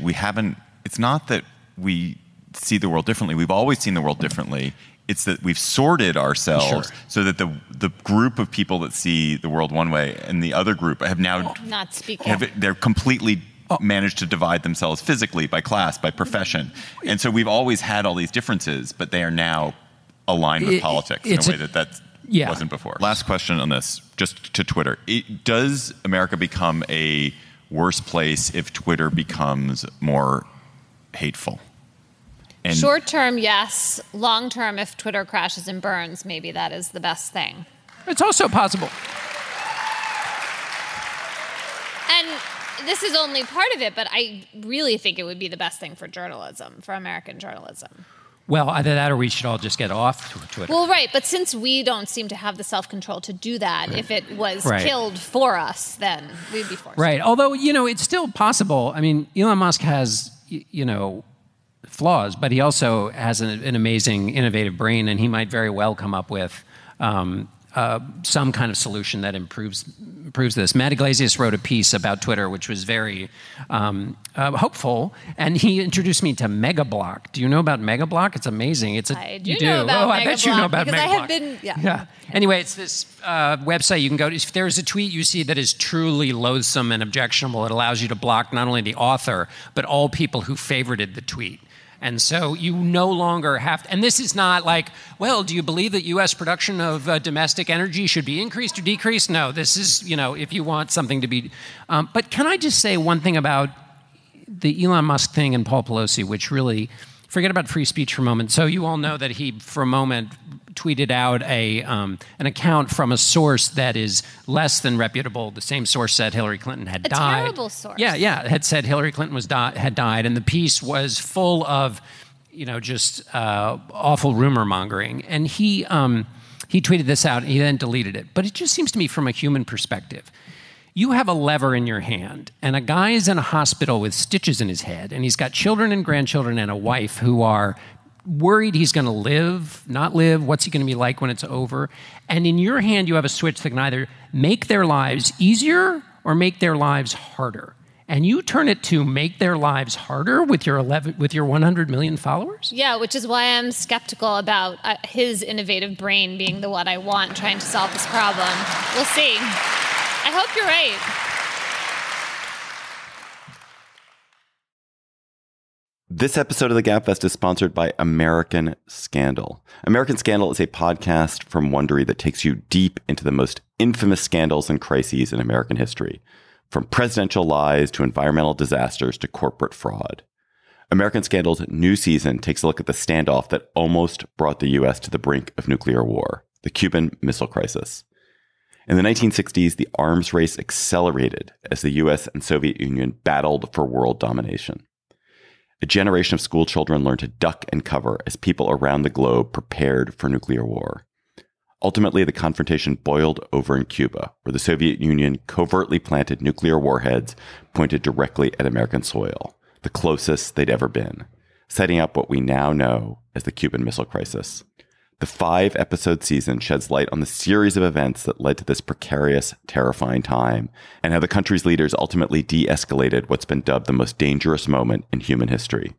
it's not that we see the world differently. We've always seen the world differently. It's that we've sorted ourselves so that the group of people that see the world one way and the other group have now not speaking. They're completely managed to divide themselves physically, by class, by profession. And so we've always had all these differences, but they are now aligned with politics in a way that wasn't before. Last question on this, just to Twitter. Does America become a worse place if Twitter becomes more hateful? And short term, yes. Long term, if Twitter crashes and burns, maybe that is the best thing. It's also possible. And this is only part of it, but I really think it would be the best thing for journalism, for American journalism. Well, either that or we should all just get off Twitter. Well, right, but since we don't seem to have the self-control to do that, if it was killed for us, then we'd be forced. Right, although, it's still possible. I mean, Elon Musk has, flaws, but he also has an amazing, innovative brain, and he might very well come up with some kind of solution that improves this. Matt Iglesias wrote a piece about Twitter, which was very hopeful, and he introduced me to Megablock. Do you know about Megablock? It's amazing. I do know about Megablock. I bet you know about because Megablock. I have been, yeah. Anyway, it's this website you can go to. If there's a tweet you see that is truly loathsome and objectionable, it allows you to block not only the author, but all people who favorited the tweet. And so you no longer have to, and this is not like, well, do you believe that U.S. production of domestic energy should be increased or decreased? No, this is, if you want something to be, but can I just say one thing about the Elon Musk thing and Paul Pelosi, which really, forget about free speech for a moment. So you all know that he, for a moment, tweeted out an account from a source that is less than reputable. The same source said Hillary Clinton had died. A terrible source. Yeah, it had said Hillary Clinton had died, and the piece was full of, just awful rumor mongering. And he tweeted this out, and he then deleted it. But it just seems to me, from a human perspective, you have a lever in your hand, and a guy is in a hospital with stitches in his head, and he's got children and grandchildren and a wife who are worried he's going to live, not live, what's he going to be like when it's over. And in your hand, you have a switch that can either make their lives easier or make their lives harder. And you turn it to make their lives harder with your 100 million followers? Yeah, which is why I'm skeptical about his innovative brain being the one I want trying to solve this problem. We'll see. I hope you're right. This episode of the Gabfest is sponsored by American Scandal. American Scandal is a podcast from Wondery that takes you deep into the most infamous scandals and crises in American history, from presidential lies to environmental disasters to corporate fraud. American Scandal's new season takes a look at the standoff that almost brought the U.S. to the brink of nuclear war, the Cuban Missile Crisis. In the 1960s, the arms race accelerated as the U.S. and Soviet Union battled for world domination. A generation of school children learned to duck and cover as people around the globe prepared for nuclear war. Ultimately, the confrontation boiled over in Cuba, where the Soviet Union covertly planted nuclear warheads pointed directly at American soil, the closest they'd ever been, setting up what we now know as the Cuban Missile Crisis. The 5-episode season sheds light on the series of events that led to this precarious, terrifying time, and how the country's leaders ultimately de-escalated what's been dubbed the most dangerous moment in human history.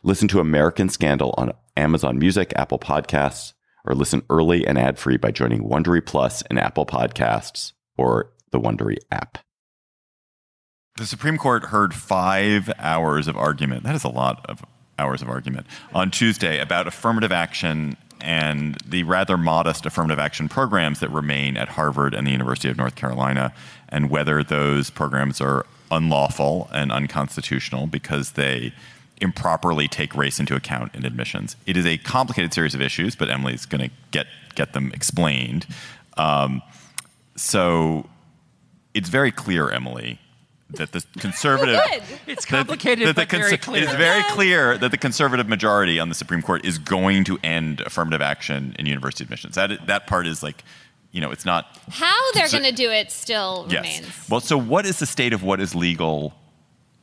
Listen to American Scandal on Amazon Music, Apple Podcasts, or listen early and ad-free by joining Wondery Plus in Apple Podcasts or the Wondery app. The Supreme Court heard 5 hours of argument. That is a lot of hours of argument on Tuesday about affirmative action and the rather modest affirmative action programs that remain at Harvard and the University of North Carolina, and whether those programs are unlawful and unconstitutional because they improperly take race into account in admissions. It is a complicated series of issues, but Emily's going to get them explained. So it's very clear, Emily, that the conservative... It's complicated, but very clear. It is very clear that the conservative majority on the Supreme Court is going to end affirmative action in university admissions. That part is like, it's not... How they're going to do it still remains. Well, so what is the state of what is legal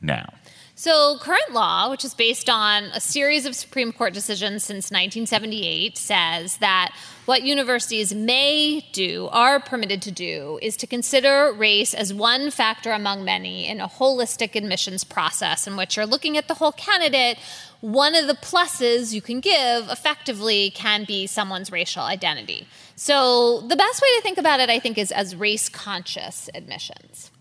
now? So current law, which is based on a series of Supreme Court decisions since 1978, says that what universities may do, are permitted to do, is to consider race as one factor among many in a holistic admissions process in which you're looking at the whole candidate. One of the pluses you can give effectively can be someone's racial identity. So the best way to think about it, I think, is as race-conscious admissions.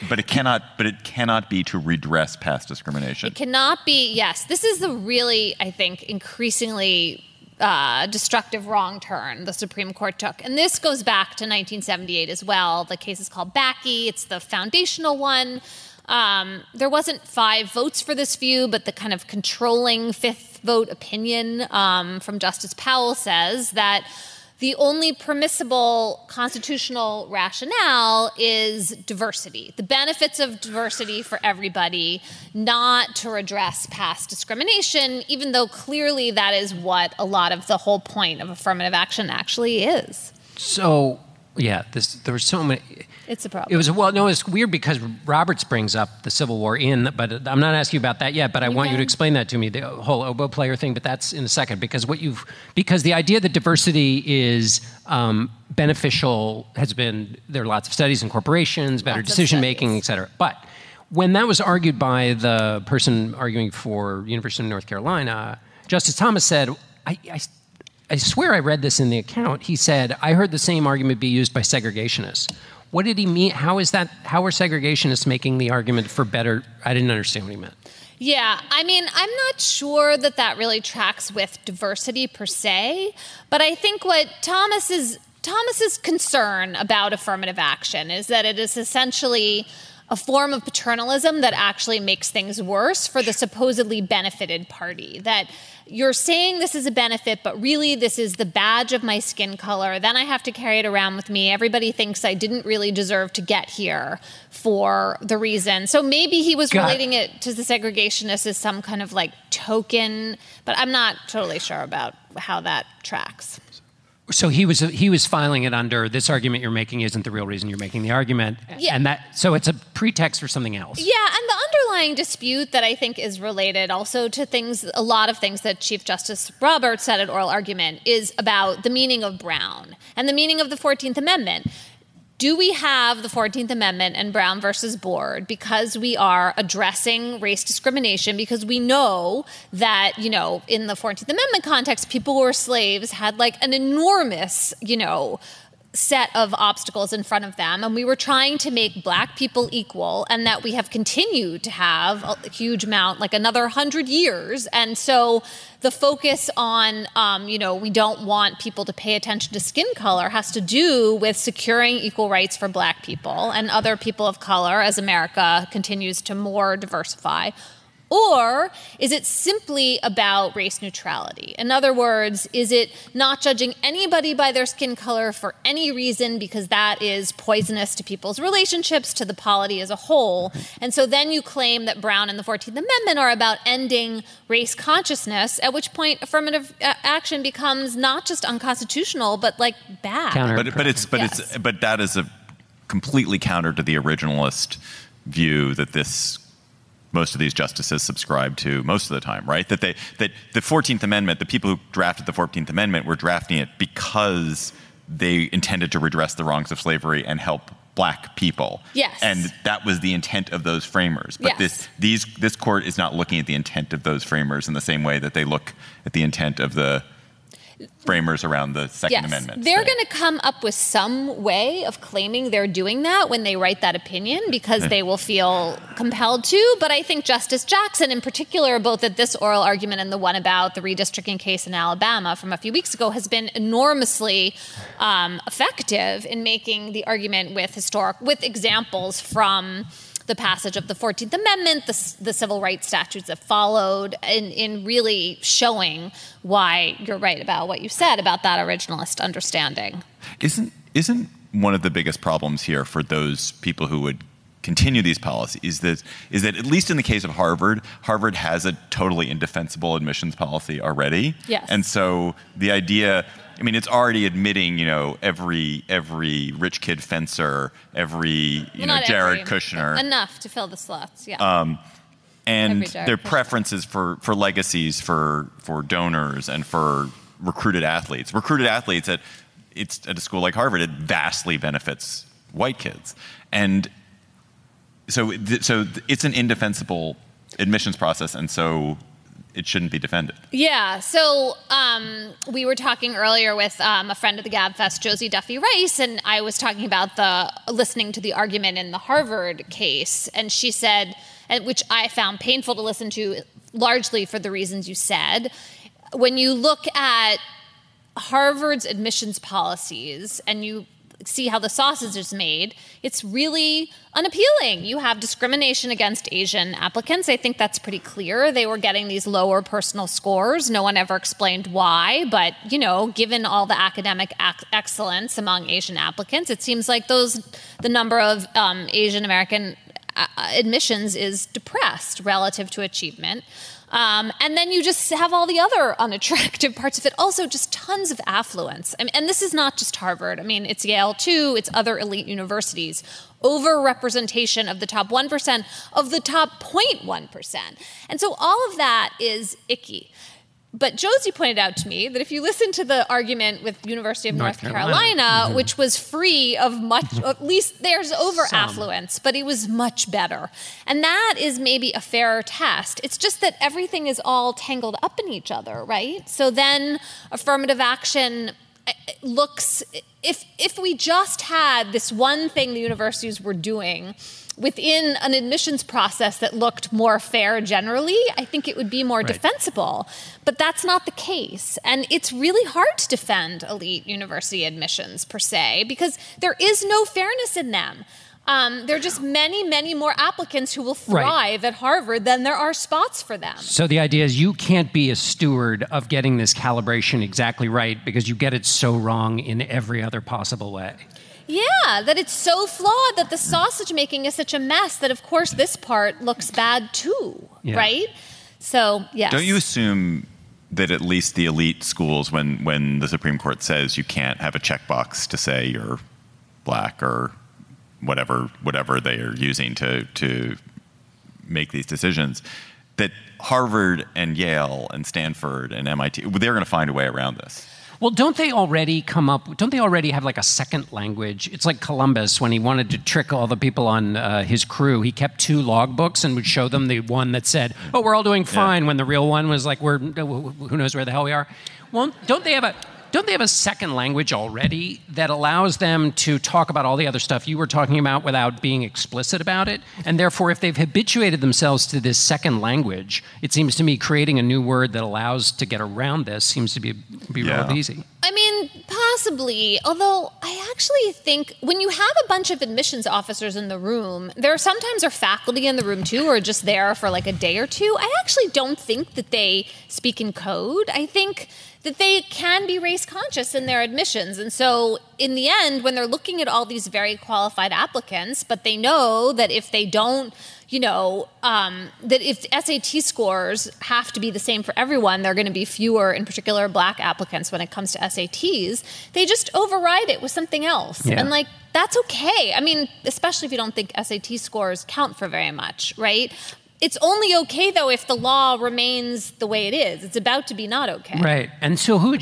But it cannot be to redress past discrimination. It cannot be, yes. This is the really, I think, increasingly destructive wrong turn the Supreme Court took. And this goes back to 1978 as well. The case is called Bakke. It's the foundational one. There wasn't 5 votes for this view, but the kind of controlling 5th vote opinion from Justice Powell says that the only permissible constitutional rationale is diversity, the benefits of diversity for everybody, not to redress past discrimination, even though clearly that is what a lot of the whole point of affirmative action actually is. So, yeah, there were so many... It's a problem. It's weird because Roberts brings up the Civil War but I'm not asking you about that yet, but I want you to explain that to me, the whole oboe player thing, but that's in a second, because the idea that diversity is beneficial there are lots of studies in corporations, better decision-making, et cetera. But when that was argued by the person arguing for University of North Carolina, Justice Thomas said, I swear I read this in the account, he said, I heard the same argument be used by segregationists. What did he mean? How are segregationists making the argument for better? I didn't understand what he meant. Yeah, I mean, I'm not sure that really tracks with diversity per se, but I think what Thomas's concern about affirmative action is that it is essentially a form of paternalism that actually makes things worse for the supposedly benefited party. That you're saying this is a benefit, but really this is the badge of my skin color. Then I have to carry it around with me. Everybody thinks I didn't really deserve to get here for the reason. So maybe he was relating it to the segregationists as some kind of like token, but I'm not totally sure about how that tracks. So he was filing it under this argument you're making isn't the real reason you're making the argument. Yeah. And so it's a pretext for something else. Yeah, and the underlying dispute that I think is related also to a lot of things that Chief Justice Roberts said at oral argument is about the meaning of Brown and the meaning of the 14th Amendment. Do we have the 14th Amendment and Brown versus Board because we are addressing race discrimination, because we know that, in the 14th Amendment context, people who were slaves had like an enormous, set of obstacles in front of them, and we were trying to make Black people equal, and that we have continued to have a huge amount, like another 100 years. And so the focus on, we don't want people to pay attention to skin color has to do with securing equal rights for Black people and other people of color as America continues to more diversify. Or is it simply about race neutrality? In other words, is it not judging anybody by their skin color for any reason because that is poisonous to people's relationships, to the polity as a whole? And so then you claim that Brown and the 14th Amendment are about ending race consciousness, at which point affirmative action becomes not just unconstitutional, but like bad. But that is a completely counter to the originalist view that most of these justices subscribe to most of the time, right? That the 14th Amendment, the people who drafted the 14th Amendment were drafting it because they intended to redress the wrongs of slavery and help black people. Yes. And that was the intent of those framers. But this court is not looking at the intent of those framers in the same way that they look at the intent of the framers around the Second Amendment. They're going to come up with some way of claiming they're doing that when they write that opinion because they will feel compelled to. But I think Justice Jackson in particular, both at this oral argument and the one about the redistricting case in Alabama from a few weeks ago, has been enormously effective in making the argument with examples from the passage of the 14th Amendment, the civil rights statutes that followed, in really showing why you're right about what you said about that originalist understanding. Isn't one of the biggest problems here for those people who would continue these policies is that at least in the case of Harvard has a totally indefensible admissions policy already. Yes. And so the idea, I mean, it's already admitting, every rich kid fencer, Jared Kushner. Enough to fill the slots, yeah. And their preferences for legacies, for donors, and for recruited athletes. Recruited athletes at a school like Harvard, it vastly benefits white kids. And so it's an indefensible admissions process, and so it shouldn't be defended. Yeah, so we were talking earlier with a friend of the Gabfest, Josie Duffy Rice, and I was talking about listening to the argument in the Harvard case, and she said, which I found painful to listen to largely for the reasons you said, when you look at Harvard's admissions policies and you see how the sausage is made, it's really unappealing. You have discrimination against Asian applicants. I think that's pretty clear. They were getting these lower personal scores. No one ever explained why, but, given all the academic excellence among Asian applicants, it seems like the number of Asian American admissions is depressed relative to achievement. And then you just have all the other unattractive parts of it. Also, just tons of affluence. And this is not just Harvard. I mean, it's Yale, too. It's other elite universities. Overrepresentation of the top 1% of the top 0.1%. And so all of that is icky. But Josie pointed out to me that if you listen to the argument with University of North Carolina, which was free of much, at least there's over-affluence, but it was much better. And that is maybe a fairer test. It's just that everything is all tangled up in each other, right? So then affirmative action looks, if we just had this one thing the universities were doing within an admissions process that looked more fair generally, I think it would be more defensible. But that's not the case. And it's really hard to defend elite university admissions, per se, because there is no fairness in them. There are just many, many more applicants who will thrive at Harvard than there are spots for them. So the idea is you can't be a steward of getting this calibration exactly right because you get it so wrong in every other possible way. Yeah, that it's so flawed that the sausage making is such a mess that, of course, this part looks bad too, right? So, yes. Don't you assume that at least the elite schools, when the Supreme Court says you can't have a checkbox to say you're black or whatever they are using to make these decisions, that Harvard and Yale and Stanford and MIT, they're going to find a way around this? Well, don't they already have like a second language? It's like Columbus, when he wanted to trick all the people on his crew, he kept 2 logbooks and would show them the one that said, "Oh, we're all doing fine," when the real one was like, who knows where the hell we are? Well, don't they have a second language already that allows them to talk about all the other stuff you were talking about without being explicit about it? And therefore, if they've habituated themselves to this second language, it seems to me creating a new word that allows to get around this seems to be real easy. I mean, Possibly, although I actually think when you have a bunch of admissions officers in the room, there sometimes are faculty in the room too, or just there for like a day or two. I actually don't think that they speak in code. I think that they can be race conscious in their admissions. And so in the end, when they're looking at all these very qualified applicants, but they know that if they don't, that if SAT scores have to be the same for everyone, there are going to be fewer, in particular, black applicants when it comes to SATs. They just override it with something else. Yeah. And that's okay. I mean, especially if you don't think SAT scores count for very much, right? It's only okay, though, if the law remains the way it is. It's about to be not okay. Right. And so who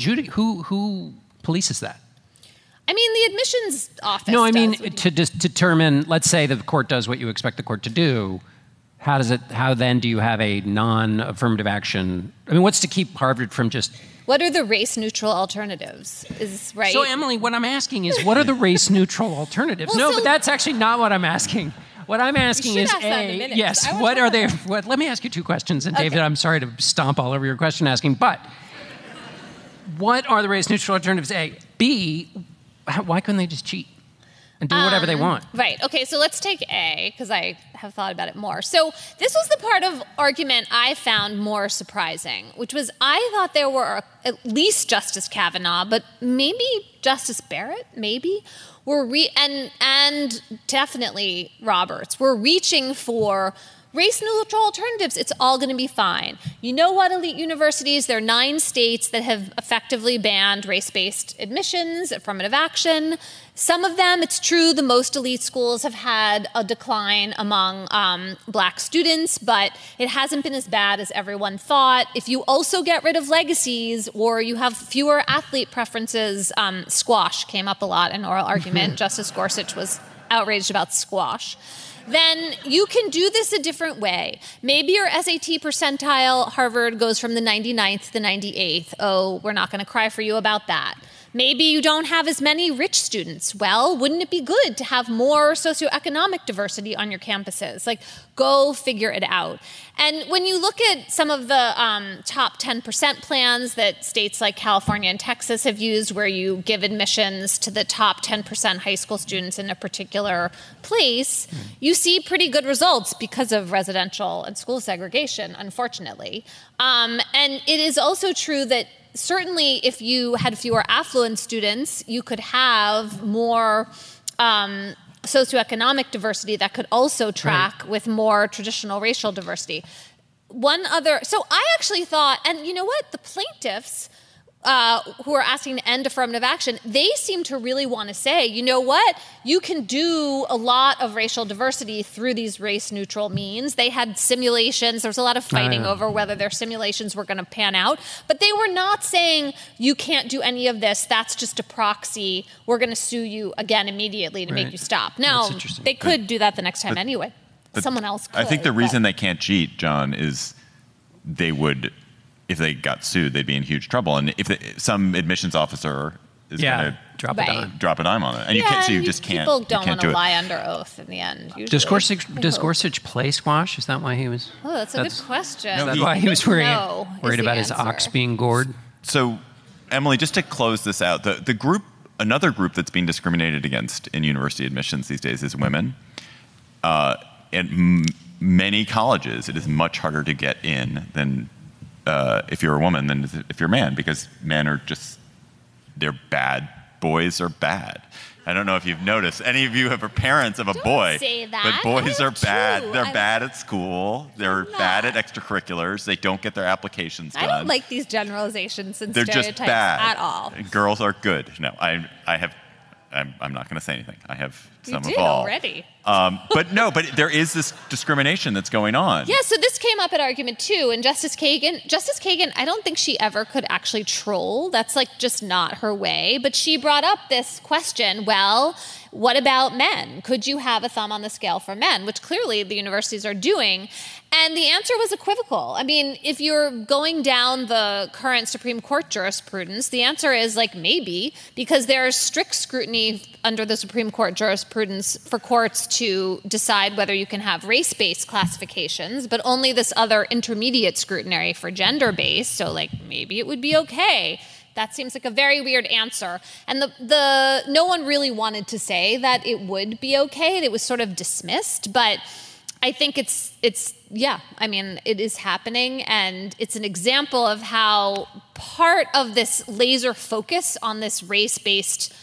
polices that? I mean, the admissions office. No, I mean, does. to determine, let's say the court does what you expect the court to do, how then do you have a non-affirmative action? I mean, what's to keep Harvard from just... What are the race-neutral alternatives? Right? So, Emily, what I'm asking is, what are the race-neutral alternatives? Well, but that's actually not what I'm asking. What I'm asking is, ask that in a minute. yes, what are they... let me ask you two questions, and David, I'm sorry to stomp all over your question asking, but what are the race-neutral alternatives, A? B, why couldn't they just cheat and do whatever they want? Right. Okay, so let's take A, because I have thought about it more. So this was the part of argument I found more surprising, which was I thought there were at least Justice Kavanaugh, but maybe Justice Barrett, maybe, and definitely Roberts, were reaching for race-neutral alternatives. It's all going to be fine. You know what, elite universities? There are 9 states that have effectively banned race-based admissions, affirmative action. Some of them, it's true, the most elite schools have had a decline among black students, but it hasn't been as bad as everyone thought. If you also get rid of legacies or you have fewer athlete preferences, squash came up a lot in oral argument. Justice Gorsuch was outraged about squash. Then you can do this a different way. Maybe your SAT percentile, Harvard, goes from the 99th to the 98th. Oh, we're not going to cry for you about that. Maybe you don't have as many rich students. Well, wouldn't it be good to have more socioeconomic diversity on your campuses? Go figure it out. And when you look at some of the top 10% plans that states like California and Texas have used, where you give admissions to the top 10% high school students in a particular place, you see pretty good results because of residential and school segregation, unfortunately. And it is also true that certainly if you had fewer affluent students, you could have more socioeconomic diversity that could also track with more traditional racial diversity. So I actually thought, and you know what, the plaintiffs who are asking to end affirmative action, they seem to really want to say, you know what, you can do a lot of racial diversity through these race-neutral means. They had simulations. There was a lot of fighting over whether their simulations were going to pan out. But they were not saying, you can't do any of this. That's just a proxy. We're going to sue you again immediately to make you stop. Now, they could do that the next time anyway. Someone else could. I think the reason they can't cheat, John, is they would... If they got sued, they'd be in huge trouble. And if some admissions officer is going to drop a dime on it, and you just can't. People don't want to lie under oath in the end. Does Gorsuch play squash? Is that why he was? Oh, that's a good question. Is that why he was worried about his ox being gored? So, Emily, just to close this out, another group that's being discriminated against in university admissions these days is women. At many colleges, it is much harder to get in than. If you're a woman than if you're a man, because men are they're bad. Boys are bad. I don't know if you've noticed. Any of you have parents of a boy. Say that. But boys are bad. True. They're bad at school. They're bad at extracurriculars. They don't get their applications done. I don't like these generalizations and they're stereotypes just bad. At all. Girls are good. No, I'm not going to say anything. I have some you of all. already. But there is this discrimination that's going on. Yeah, so this came up at argument 2, and Justice Kagan, I don't think she ever could actually troll. That's just not her way. But she brought up this question, well, what about men? Could you have a thumb on the scale for men? Which clearly the universities are doing. And the answer was equivocal. I mean, if you're going down the current Supreme Court jurisprudence, the answer is maybe, because there's strict scrutiny under the Supreme Court jurisprudence for courts to decide whether you can have race-based classifications, but only this other intermediate scrutiny for gender-based. So maybe it would be okay That seems like a very weird answer. And no one really wanted to say that it would be okay. It was sort of dismissed, but I think it is happening, and it's an example of how part of this laser focus on this race-based,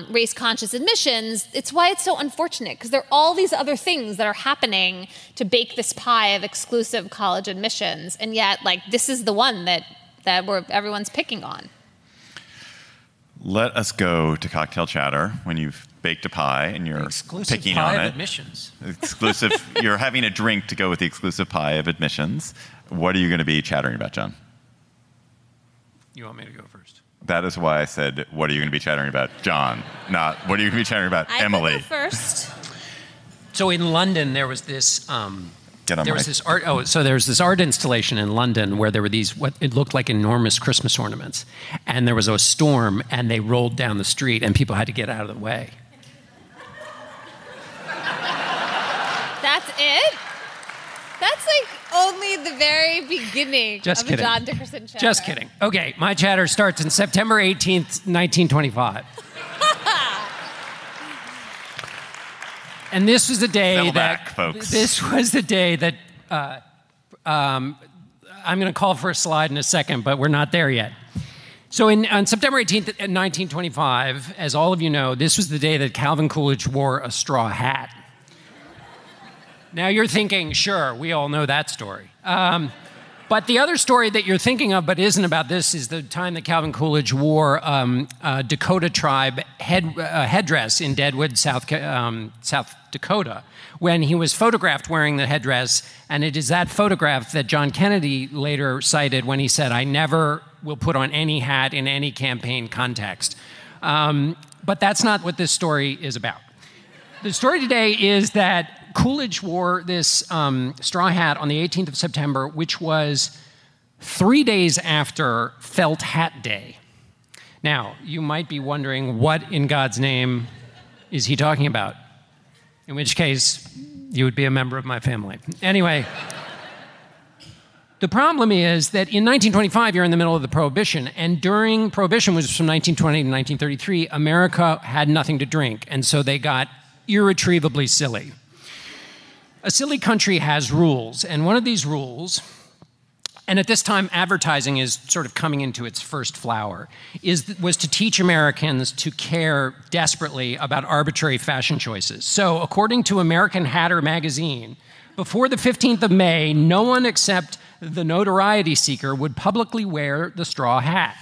race-conscious admissions, it's why it's so unfortunate, because there are all these other things that are happening to bake this pie of exclusive college admissions, and yet, this is the one that everyone's picking on. Let us go to cocktail chatter when you've baked a pie and you're picking on it. Admissions. Exclusive. You're having a drink to go with the exclusive pie of admissions. What are you going to be chattering about, John? You want me to go first? That is why I said, what are you going to be chattering about, John? Not, what are you going to be chattering about, Emily? I go first. So in London, there was this... There was this art installation in London where there were these, what it looked like enormous Christmas ornaments. And there was a storm, and they rolled down the street, and people had to get out of the way. That's it? That's only the very beginning Just of kidding. a John Dickerson chatter. Just kidding. Okay, my chatter starts on September 18th, 1925. And this was the day folks. This was the day that I'm going to call for a slide in a second, but we're not there yet. So on September 18th, 1925, as all of you know, this was the day that Calvin Coolidge wore a straw hat. Now you're thinking, sure, we all know that story. But the other story that you're thinking of, but isn't about this, is the time that Calvin Coolidge wore a Dakota tribe headdress in Deadwood, South Dakota, when he was photographed wearing the headdress. And it is that photograph that John Kennedy later cited when he said, "I never will put on any hat in any campaign context." But that's not what this story is about. The story today is that Coolidge wore this straw hat on the 18th of September, which was 3 days after Felt Hat Day. Now, you might be wondering, what in God's name is he talking about? In which case, you would be a member of my family. Anyway, the problem is that in 1925, you're in the middle of the Prohibition, and during Prohibition, which was from 1920 to 1933, America had nothing to drink, and so they got irretrievably silly. A silly country has rules, and one of these rules, and at this time advertising is sort of coming into its first flower, was to teach Americans to care desperately about arbitrary fashion choices. So according to American Hatter magazine, before the 15th of May, no one except the notoriety seeker would publicly wear the straw hat.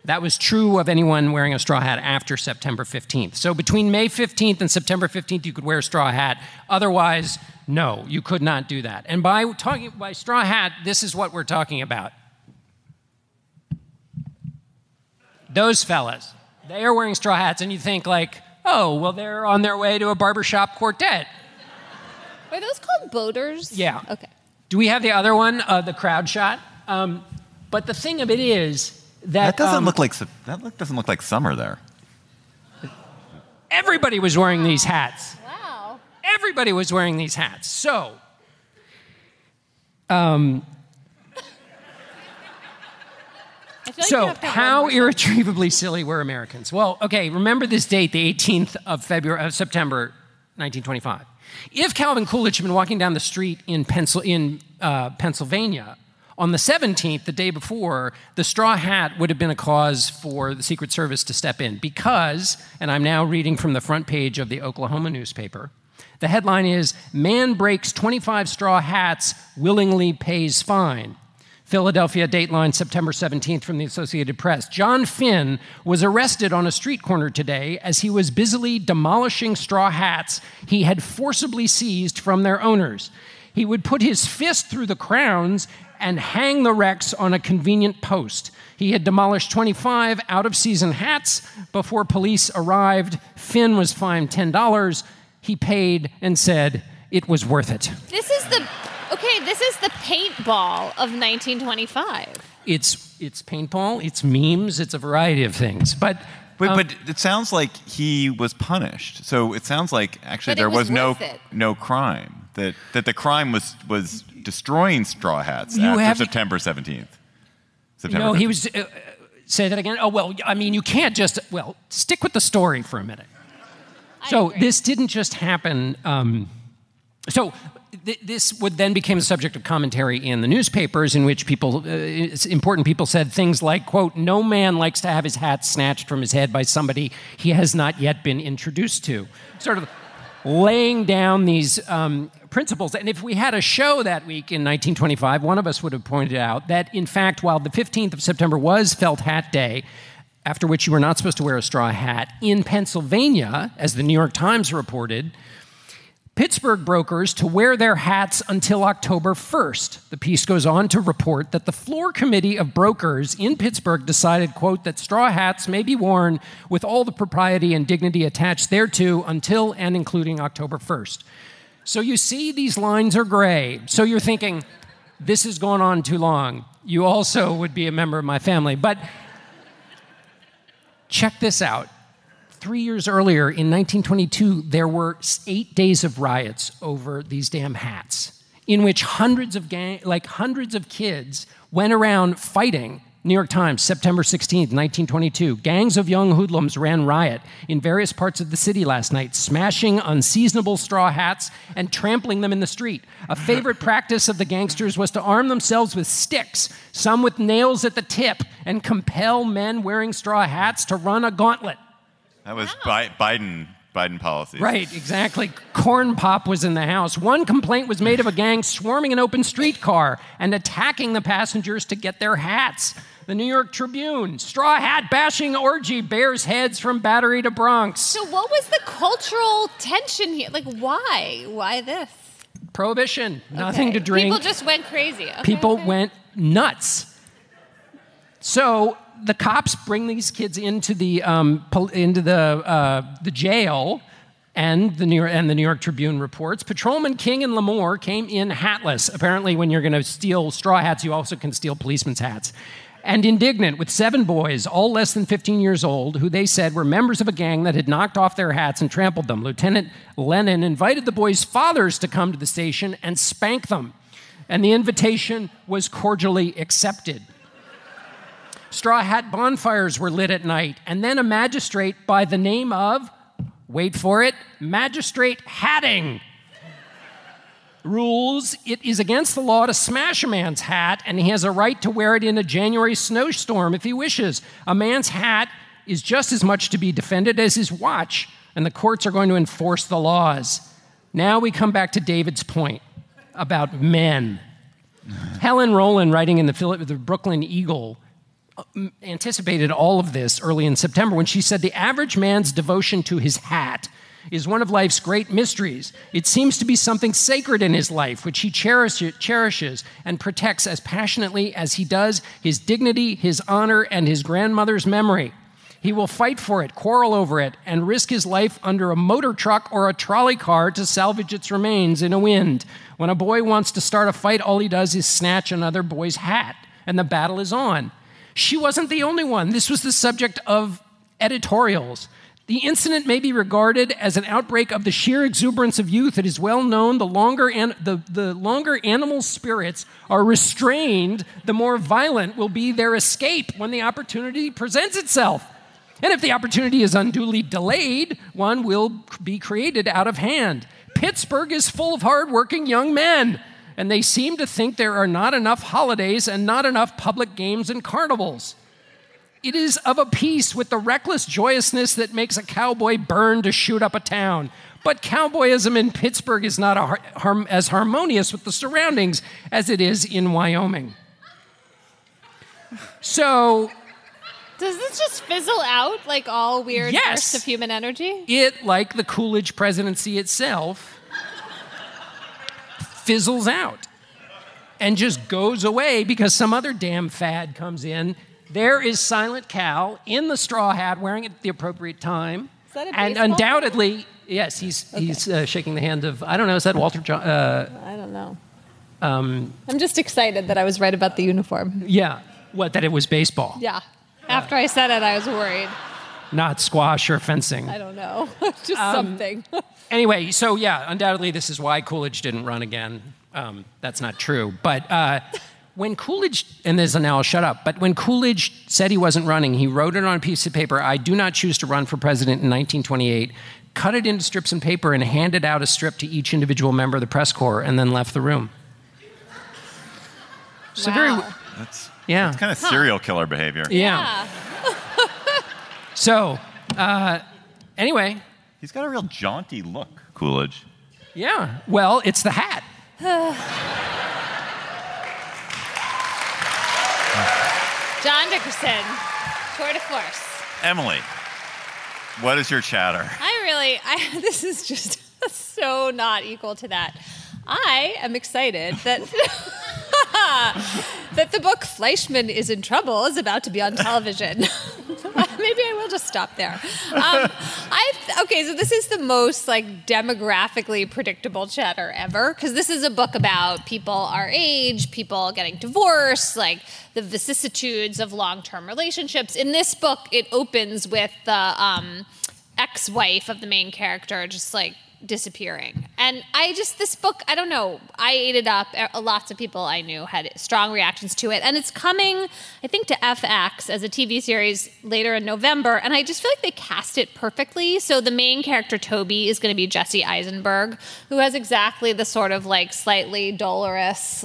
That was true of anyone wearing a straw hat after September 15th. So between May 15th and September 15th, you could wear a straw hat. Otherwise, no, you could not do that. And by straw hat, this is what we're talking about. Those fellas, they are wearing straw hats, and you think oh, well, they're on their way to a barbershop quartet. Are those called boaters? Yeah. Okay. Do we have the other one, the crowd shot? But the thing of it is, that doesn't look like summer there. Everybody was wearing these hats. Wow. Everybody was wearing these hats. So, how irretrievably silly were Americans? Well, okay, remember this date, the 18th of September, 1925. If Calvin Coolidge had been walking down the street in Pennsylvania, on the 17th, the day before, the straw hat would have been a cause for the Secret Service to step in because, and I'm now reading from the front page of the Oklahoma newspaper, the headline is, "Man breaks 25 straw hats, willingly pays fine." Philadelphia, Dateline, September 17th from the Associated Press. John Finn was arrested on a street corner today as he was busily demolishing straw hats he had forcibly seized from their owners. He would put his fist through the crowns and hang the wrecks on a convenient post. He had demolished 25 out-of-season hats before police arrived. Finn was fined $10. He paid and said it was worth it. This is the paintball of 1925. It's paintball, it's memes, it's a variety of things. But it sounds like he was punished. So it sounds like actually there was no crime. That the crime was destroying straw hats after September 17th. No, he was. Say that again? Oh, well, I mean, you can't just, well, stick with the story for a minute. So this didn't just happen. This would then became the subject of commentary in the newspapers, in which people, important people said things like, quote, "No man likes to have his hat snatched from his head by somebody he has not yet been introduced to." Sort of laying down these principles. And if we had a show that week in 1925, one of us would have pointed out that, in fact, while the 15th of September was Felt Hat Day, after which you were not supposed to wear a straw hat, in Pennsylvania, as the New York Times reported, Pittsburgh brokers to wear their hats until October 1st. The piece goes on to report that the floor committee of brokers in Pittsburgh decided, quote, that straw hats may be worn with all the propriety and dignity attached thereto until and including October 1st. So you see, these lines are gray. So you're thinking, this has gone on too long. You also would be a member of my family. But check this out. 3 years earlier, in 1922, there were 8 days of riots over these damn hats, in which hundreds of kids went around fighting. New York Times, September 16th, 1922. Gangs of young hoodlums ran riot in various parts of the city last night, smashing unseasonable straw hats and trampling them in the street. A favorite practice of the gangsters was to arm themselves with sticks, some with nails at the tip, and compel men wearing straw hats to run a gauntlet. That was Biden policy. Right, exactly. Corn Pop was in the house. One complaint was made of a gang swarming an open streetcar and attacking the passengers to get their hats. The New York Tribune, straw hat bashing orgy bears heads from Battery to Bronx. So what was the cultural tension here? Like, why? Why this? Prohibition. Nothing to drink. People just went crazy. People went nuts. So the cops bring these kids into the jail, and the New York Tribune reports Patrolman King and Lamore came in hatless. Apparently, when you're going to steal straw hats, you also can steal policemen's hats. And indignant, with 7 boys, all less than 15 years old, who they said were members of a gang that had knocked off their hats and trampled them. Lieutenant Lennon invited the boys' fathers to come to the station and spank them. And the invitation was cordially accepted. Straw hat bonfires were lit at night, and then a magistrate by the name of, wait for it, Magistrate Hatting, rules it is against the law to smash a man's hat, and he has a right to wear it in a January snowstorm if he wishes. A man's hat is just as much to be defended as his watch, and the courts are going to enforce the laws. Now we come back to David's point about men. Helen Rowland, writing in the Brooklyn Eagle, anticipated all of this early in September when she said, the average man's devotion to his hat is one of life's great mysteries. It seems to be something sacred in his life, which he cherishes and protects as passionately as he does his dignity, his honor, and his grandmother's memory. He will fight for it, quarrel over it, and risk his life under a motor truck or a trolley car to salvage its remains in a wind. When a boy wants to start a fight, all he does is snatch another boy's hat, and the battle is on. She wasn't the only one. This was the subject of editorials. The incident may be regarded as an outbreak of the sheer exuberance of youth. It is well known the longer animal spirits are restrained, the more violent will be their escape when the opportunity presents itself. And if the opportunity is unduly delayed, one will be created out of hand. Pittsburgh is full of hardworking young men, and they seem to think there are not enough holidays and not enough public games and carnivals. It is of a piece with the reckless joyousness that makes a cowboy burn to shoot up a town. But cowboyism in Pittsburgh is not as harmonious with the surroundings as it is in Wyoming. So, does this just fizzle out like all weird bursts of human energy? It, like the Coolidge presidency itself, fizzles out and just goes away because some other damn fad comes in. There is Silent Cal in the straw hat wearing it at the appropriate time. Is that a and baseball undoubtedly, player? Yes, he's shaking the hand of, I don't know, is that Walter John? I don't know. I'm just excited that I was right about the uniform. Yeah. What, that it was baseball? Yeah. After I said it, I was worried. Not squash or fencing. I don't know. Just something. Anyway, so yeah, undoubtedly this is why Coolidge didn't run again. That's not true. But when Coolidge, and this, and now I'll shut up, but when Coolidge said he wasn't running, he wrote it on a piece of paper, "I do not choose to run for president," in 1928, cut it into strips of paper, and handed out a strip to each individual member of the press corps, and then left the room. So Wow. That's yeah. kind of serial killer behavior. Yeah. So, anyway. He's got a real jaunty look, Coolidge. Yeah. Well, it's the hat. John Dickerson, tour de force. Emily, what is your chatter? This is just so not equal to that. I am excited that that the book Fleishman is in Trouble is about to be on television. Maybe I will just stop there. Okay, so this is the most demographically predictable chatter ever, because this is a book about people our age, people getting divorced, the vicissitudes of long-term relationships. In this book, it opens with the ex-wife of the main character just disappearing. And this book, I don't know, I ate it up. Lots of people I knew had strong reactions to it. And it's coming, I think, to FX as a TV series later in November. And I just feel like they cast it perfectly. So the main character, Toby, is going to be Jesse Eisenberg, who has exactly the sort of slightly dolorous,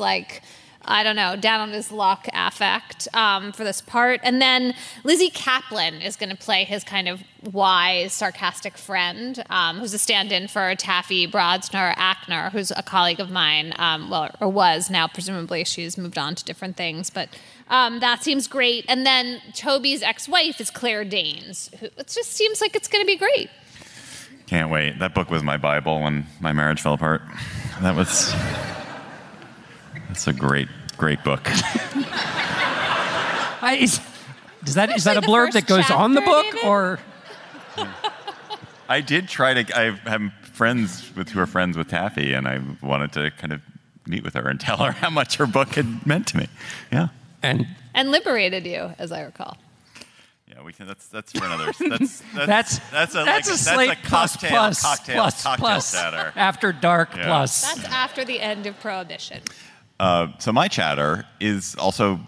I don't know, down on his luck affect for this part. And then Lizzie Kaplan is going to play his kind of wise, sarcastic friend, who's a stand-in for Taffy Brodsner-Ackner, who's a colleague of mine, or was. Now, presumably, she's moved on to different things. But that seems great. And then Toby's ex-wife is Claire Danes, who it just seems like it's going to be great. Can't wait. That book was my Bible when my marriage fell apart. That's a great book. Is that a blurb that goes on the book, David? or? I did try to. I have friends who are friends with Taffy, and I wanted to kind of meet with her and tell her how much her book had meant to me. Yeah. And liberated you, as I recall. Yeah, we can. That's for another. That's a Slate cocktail plus chatter. After dark Yeah. plus. That's after the end of Prohibition. So my chatter is also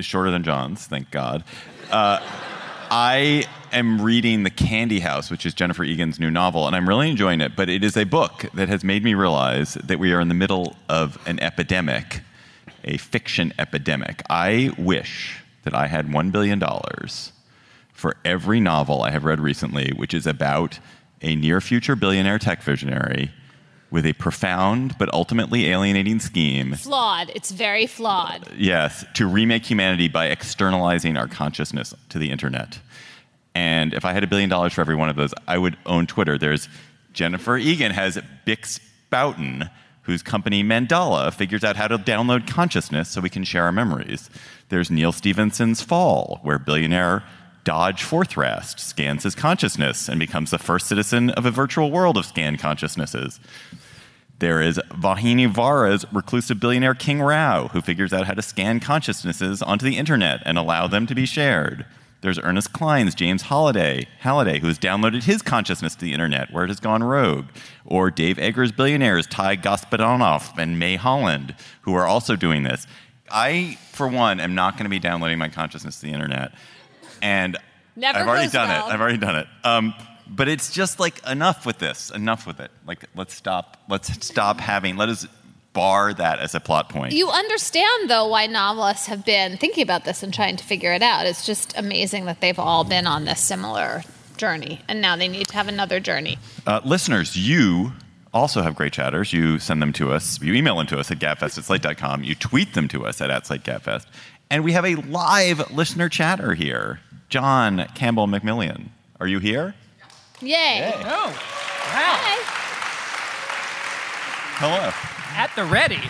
shorter than John's, thank God. I am reading The Candy House, which is Jennifer Egan's new novel, and I'm really enjoying it, but it is a book that has made me realize that we are in the middle of an epidemic, a fiction epidemic. I wish that I had $1 billion for every novel I have read recently, which is about a near-future billionaire tech visionary with a profound but ultimately alienating scheme. Flawed. It's very flawed. Yes, to remake humanity by externalizing our consciousness to the internet. And if I had $1 billion for every one of those, I would own Twitter. There's Jennifer Egan has Bix Boughton, whose company Mandala figures out how to download consciousness so we can share our memories. There's Neil Stephenson's Fall, where billionaire Dodge Forthrest scans his consciousness and becomes the first citizen of a virtual world of scanned consciousnesses. There is Vauhini Vara's reclusive billionaire King Rao, who figures out how to scan consciousnesses onto the internet and allow them to be shared. There's Ernest Cline's James Halliday, who has downloaded his consciousness to the internet, where it has gone rogue. Or Dave Eggers' billionaires Ty Gospodanoff and May Holland, who are also doing this. I, for one, am not going to be downloading my consciousness to the internet. And I've already done it. But it's just enough with this. Enough with it. Let's stop having, let us bar that as a plot point. You understand, though, why novelists have been thinking about this and trying to figure it out. It's just amazing that they've all been on this similar journey, and now they need to have another journey. Listeners, you also have great chatters. You send them to us. You email them to us at gabfest@slate.com. You tweet them to us at @SlateGabfest. And we have a live listener chatter here. John Campbell McMillian. Are you here? Yay. Oh, wow. Hi. Hello. At the ready.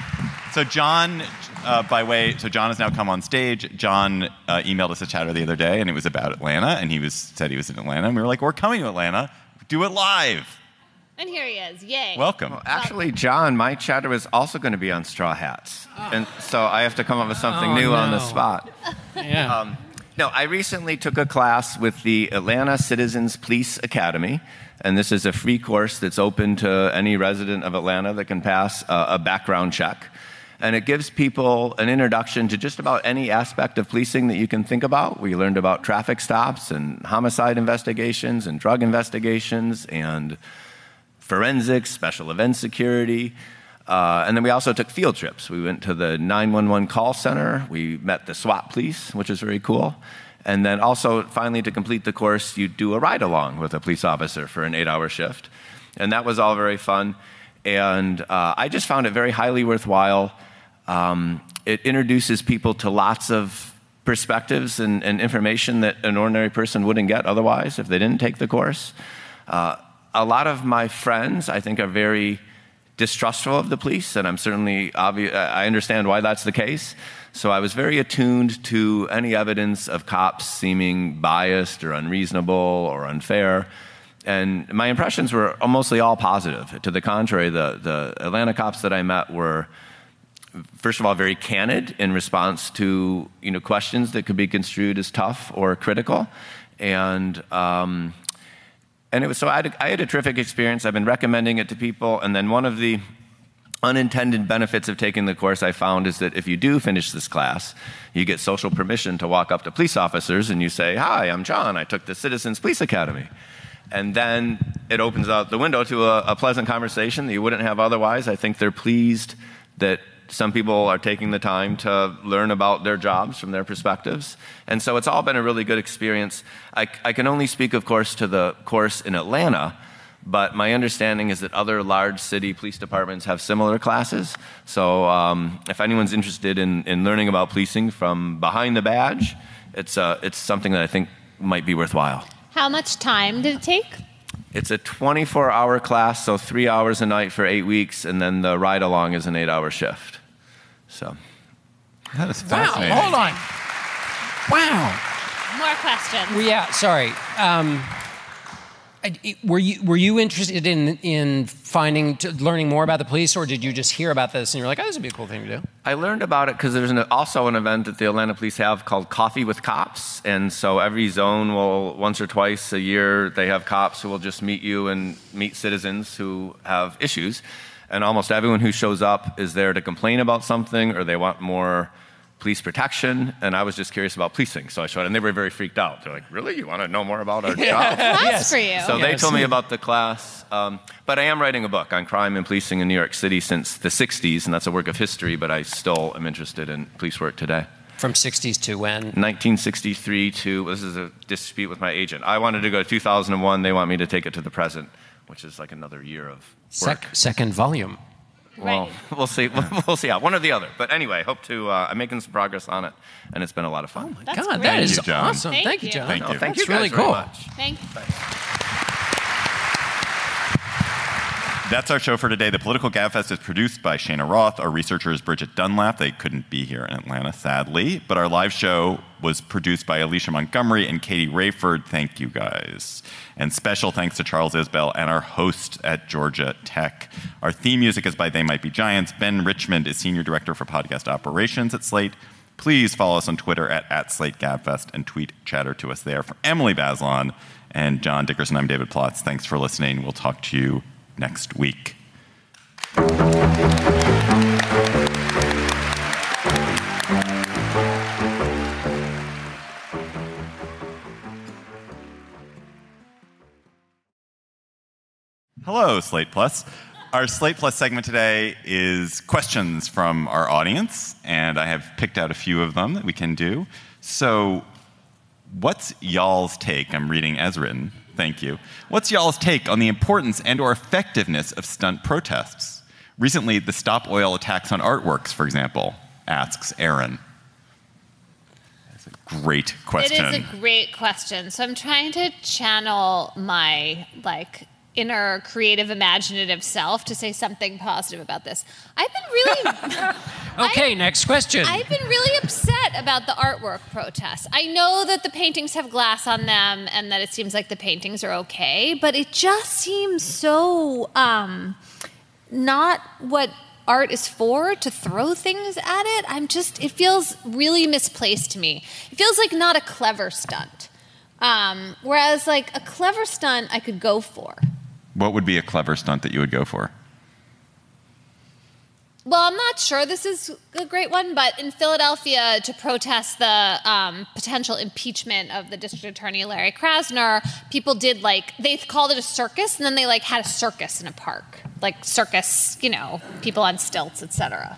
So John, John has now come on stage. John emailed us a chatter the other day, and it was about Atlanta, and said he was in Atlanta, and we were like, we're coming to Atlanta. Do it live. And here he is. Yay. Welcome. Well, actually, John, my chatter is also going to be on straw hats. And so I have to come up with something new on the spot. Yeah. No, I recently took a class with the Atlanta Citizens Police Academy, and this is a free course that's open to any resident of Atlanta that can pass a background check. And it gives people an introduction to just about any aspect of policing that you can think about. We learned about traffic stops and homicide investigations and drug investigations and forensics, special event security. And then we also took field trips. We went to the 911 call center. We met the SWAT police, which was very cool. And then also, finally, to complete the course, you do a ride-along with a police officer for an 8-hour shift. And that was all very fun. And I just found it very highly worthwhile. It introduces people to lots of perspectives and information that an ordinary person wouldn't get otherwise if they didn't take the course. A lot of my friends, I think, are very distrustful of the police, and I'm certainly I understand why that's the case. So I was very attuned to any evidence of cops seeming biased or unreasonable or unfair. And my impressions were mostly all positive. To the contrary, the Atlanta cops that I met were, first of all, very candid in response to questions that could be construed as tough or critical. And it was I had a terrific experience. I've been recommending it to people. And then one of the unintended benefits of taking the course I found is that if you do finish this class, you get social permission to walk up to police officers and you say, "Hi, I'm John. I took the Citizens Police Academy." And then it opens out the window to a pleasant conversation that you wouldn't have otherwise. I think they're pleased that some people are taking the time to learn about their jobs from their perspectives. And so it's all been a really good experience. I can only speak, of course, to the course in Atlanta, but my understanding is that other large city police departments have similar classes. So if anyone's interested in learning about policing from behind the badge, it's something that I think might be worthwhile. How much time did it take? It's a 24-hour class, so 3 hours a night for 8 weeks, and then the ride-along is an 8-hour shift. So that is fascinating. Wow, hold on. Wow. More questions. Well, yeah, sorry. Were you interested in learning more about the police, or did you just hear about this and you're like, "Oh, this would be a cool thing to do"? I learned about it because there's also an event that the Atlanta Police have called Coffee with Cops, and so every zone will, once or twice a year, they have cops who will just meet you and meet citizens who have issues, and almost everyone who shows up is there to complain about something or they want more police protection, and I was just curious about policing, so I showed, and they were very freaked out. They're like, "Really? You want to know more about our job?" That's for you. So they told me about the class, but I am writing a book on crime and policing in New York City since the 60s, and that's a work of history, but I still am interested in police work today. From 60s to when? 1963 to, this is a dispute with my agent. I wanted to go to 2001, they want me to take it to the present, which is like another year of work. Second volume. Well, we'll see. We'll see how. One or the other. But anyway, hope to. I'm making some progress on it, and it's been a lot of fun. Oh my That's God, great. that is Thank you, John. awesome. Thank you, John. Thank you. Thank That's you guys really very cool. much. Thank you. That's our show for today. The Political Gabfest is produced by Shana Roth. Our researcher is Bridget Dunlap. They couldn't be here in Atlanta, sadly. But our live show was produced by Alicia Montgomery and Katie Rayford. Thank you, guys. And special thanks to Charles Isbell and our host at Georgia Tech. Our theme music is by They Might Be Giants. Ben Richmond is Senior Director for Podcast Operations at Slate. Please follow us on Twitter at @SlateGabfest and tweet chatter to us there. For Emily Bazelon and John Dickerson, I'm David Plotz. Thanks for listening. We'll talk to you next week. Hello, Slate Plus. Our Slate Plus segment today is questions from our audience, and I have picked out a few of them that we can do. So, what's y'all's take? I'm reading as written. Thank you. What's y'all's take on the importance and/or effectiveness of stunt protests? Recently, the Stop Oil attacks on artworks, for example, asks Aaron. That's a great question. It is a great question. So I'm trying to channel my inner creative imaginative self to say something positive about this. I've been really Okay, next question. I've been really upset about the artwork protests. I know that the paintings have glass on them and that it seems like the paintings are okay, but it just seems so not what art is for, to throw things at it. It feels really misplaced to me. It feels like not a clever stunt. Whereas like a clever stunt I could go for. What would be a clever stunt that you would go for? Well, I'm not sure this is a great one, but in Philadelphia, to protest the potential impeachment of the district attorney, Larry Krasner, people did they called it a circus, and then they had a circus in a park. Circus, people on stilts, etc.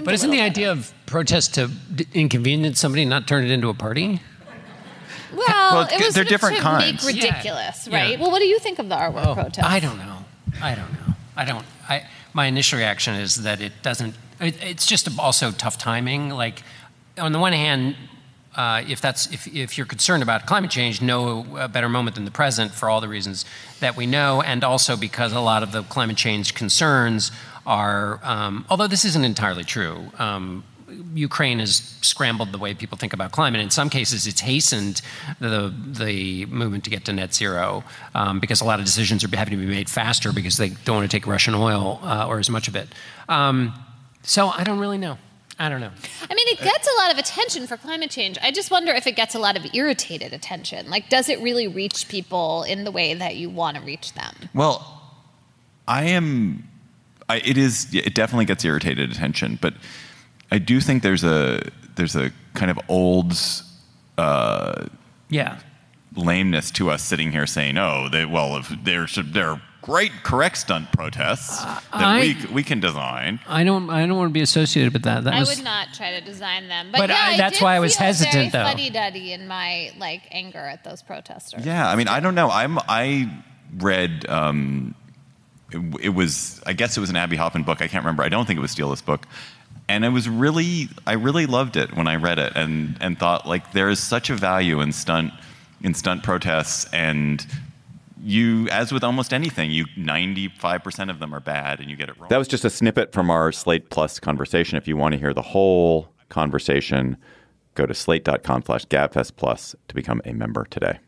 But isn't the idea of protest to inconvenience somebody, not turn it into a party? Well, it was they're different to kinds. make ridiculous, Yeah. right? Yeah. Well, what do you think of the R word protest? I don't know. My initial reaction is that it doesn't. It's just also tough timing. On the one hand, if you're concerned about climate change, no better moment than the present for all the reasons that we know, and also because a lot of the climate change concerns are, although this isn't entirely true. Ukraine has scrambled the way people think about climate. In some cases, it's hastened the movement to get to net zero because a lot of decisions are having to be made faster because they don't want to take Russian oil or as much of it. So I don't really know. I don't know. I mean, it gets a lot of attention for climate change. I just wonder if it gets a lot of irritated attention. Does it really reach people in the way that you want to reach them? Well, it definitely gets irritated attention, but I do think there's a kind of old lameness to us sitting here saying, if they're great correct stunt protests that we can design. I don't want to be associated with that. I would not try to design them, but that's why I was hesitant, though. Fuddy-duddy in my anger at those protesters. Yeah, I mean, I don't know. I read. It was an Abbie Hoffman book. I can't remember. I don't think it was Steele this book. And I really loved it when I read it and thought there is such a value in stunt protests, and you, as with almost anything, 95% of them are bad and you get it wrong. That was just a snippet from our Slate Plus conversation. If you want to hear the whole conversation, go to slate.com/Gabfest Plus to become a member today.